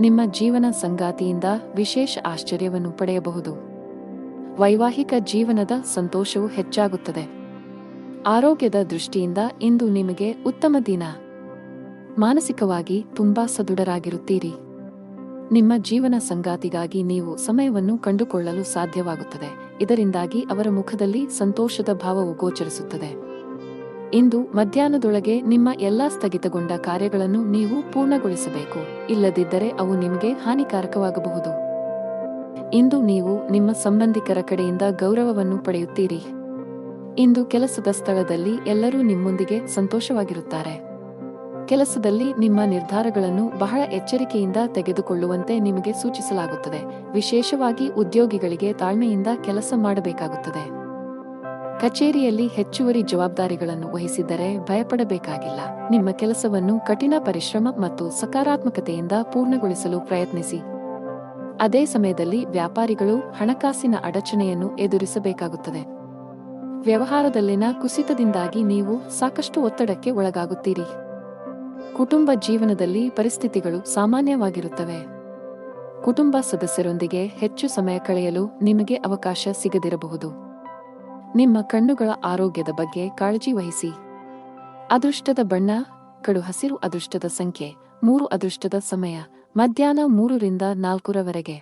ನಿಮ್ಮ ಜೀವನ ಸಂಗಾತಿಯಿಂದ ವಿಶೇಷ ಆಶ್ಚರ್ಯವನ್ನು ಪಡೆಯಬಹುದು. ವೈವಾಹಿಕ ಜೀವನದ ಸಂತೋಷವು ಹೆಚ್ಚಾಗುತ್ತದೆ. ಆರೋಗ್ಯದ ದೃಷ್ಟಿಯಿಂದ ಇಂದು ನಿಮಗೆ ಉತ್ತಮ ದಿನ. ಮಾನಸಿಕವಾಗಿ ತುಂಬಾ ಸದೃಢರಾಗಿರುತ್ತೀರಿ. ನಿಮ್ಮ ಜೀವನ ಸಂಗಾತಿಗಾಗಿ ನೀವು ಸಮಯವನ್ನು ಕಂಡುಕೊಳ್ಳಲು ಸಾಧ್ಯವಾಗುತ್ತದೆ. ಇದರಿಂದಾಗಿ ಅವರ ಮುಖದಲ್ಲಿ ಸಂತೋಷದ ಭಾವವು ಗೋಚರಿಸುತ್ತದೆ. ಇಂದು ಮಧ್ಯಾಹ್ನದೊಳಗೆ ನಿಮ್ಮ ಎಲ್ಲಾ ಸ್ಥಗಿತಗೊಂಡ ಕಾರ್ಯಗಳನ್ನು ನೀವು ಪೂರ್ಣಗೊಳಿಸಬೇಕು. ಇಲ್ಲದಿದ್ದರೆ ಅವು ನಿಮಗೆ ಹಾನಿಕಾರಕವಾಗಬಹುದು. ಇಂದು ನೀವು ನಿಮ್ಮ ಸಂಬಂಧಿಕರ ಕಡೆಯಿಂದ ಗೌರವವನ್ನು ಪಡೆಯುತ್ತೀರಿ. ಇಂದು ಕೆಲಸದ ಸ್ಥಳದಲ್ಲಿ ಎಲ್ಲರೂ ನಿಮ್ಮೊಂದಿಗೆ ಸಂತೋಷವಾಗಿರುತ್ತಾರೆ. ಕೆಲಸದಲ್ಲಿ ನಿಮ್ಮ ನಿರ್ಧಾರಗಳನ್ನು ಬಹಳ ಎಚ್ಚರಿಕೆಯಿಂದ ತೆಗೆದುಕೊಳ್ಳುವಂತೆ ನಿಮಗೆ ಸೂಚಿಸಲಾಗುತ್ತದೆ. ವಿಶೇಷವಾಗಿ ಉದ್ಯೋಗಿಗಳಿಗೆ ತಾಳ್ಮೆಯಿಂದ ಕೆಲಸ ಮಾಡಬೇಕಾಗುತ್ತದೆ. ಕಚೇರಿಯಲ್ಲಿ ಹೆಚ್ಚುವರಿ ಜವಾಬ್ದಾರಿಗಳನ್ನು ವಹಿಸಿದ್ದರೆ ಭಯಪಡಬೇಕಾಗಿಲ್ಲ. ನಿಮ್ಮ ಕೆಲಸವನ್ನು ಕಠಿಣ ಪರಿಶ್ರಮ ಮತ್ತು ಸಕಾರಾತ್ಮಕತೆಯಿಂದ ಪೂರ್ಣಗೊಳಿಸಲು ಪ್ರಯತ್ನಿಸಿ. ಅದೇ ಸಮಯದಲ್ಲಿ ವ್ಯಾಪಾರಿಗಳು ಹಣಕಾಸಿನ ಅಡಚಣೆಯನ್ನು ಎದುರಿಸಬೇಕಾಗುತ್ತದೆ. ವ್ಯವಹಾರದಲ್ಲಿನ ಕುಸಿತದಿಂದಾಗಿ ನೀವು ಸಾಕಷ್ಟು ಒತ್ತಡಕ್ಕೆ ಒಳಗಾಗುತ್ತೀರಿ. ಕುಟುಂಬ ಜೀವನದಲ್ಲಿ ಪರಿಸ್ಥಿತಿಗಳು ಸಾಮಾನ್ಯವಾಗಿರುತ್ತವೆ. ಕುಟುಂಬ ಸದಸ್ಯರೊಂದಿಗೆ ಹೆಚ್ಚು ಸಮಯ ಕಳೆಯಲು ನಿಮಗೆ ಅವಕಾಶ ಸಿಗದಿರಬಹುದು. ನಿಮ್ಮ ಕಣ್ಣುಗಳ ಆರೋಗ್ಯದ ಬಗ್ಗೆ ಕಾಳಜಿ ವಹಿಸಿ. ಅದೃಷ್ಟದ ಬಣ್ಣ ಕಡು ಹಸಿರು. ಅದೃಷ್ಟದ ಸಂಖ್ಯೆ 3. ಅದೃಷ್ಟದ ಸಮಯ ಮಧ್ಯಾಹ್ನ 3ರಿಂದ 4ರವರೆಗೆ.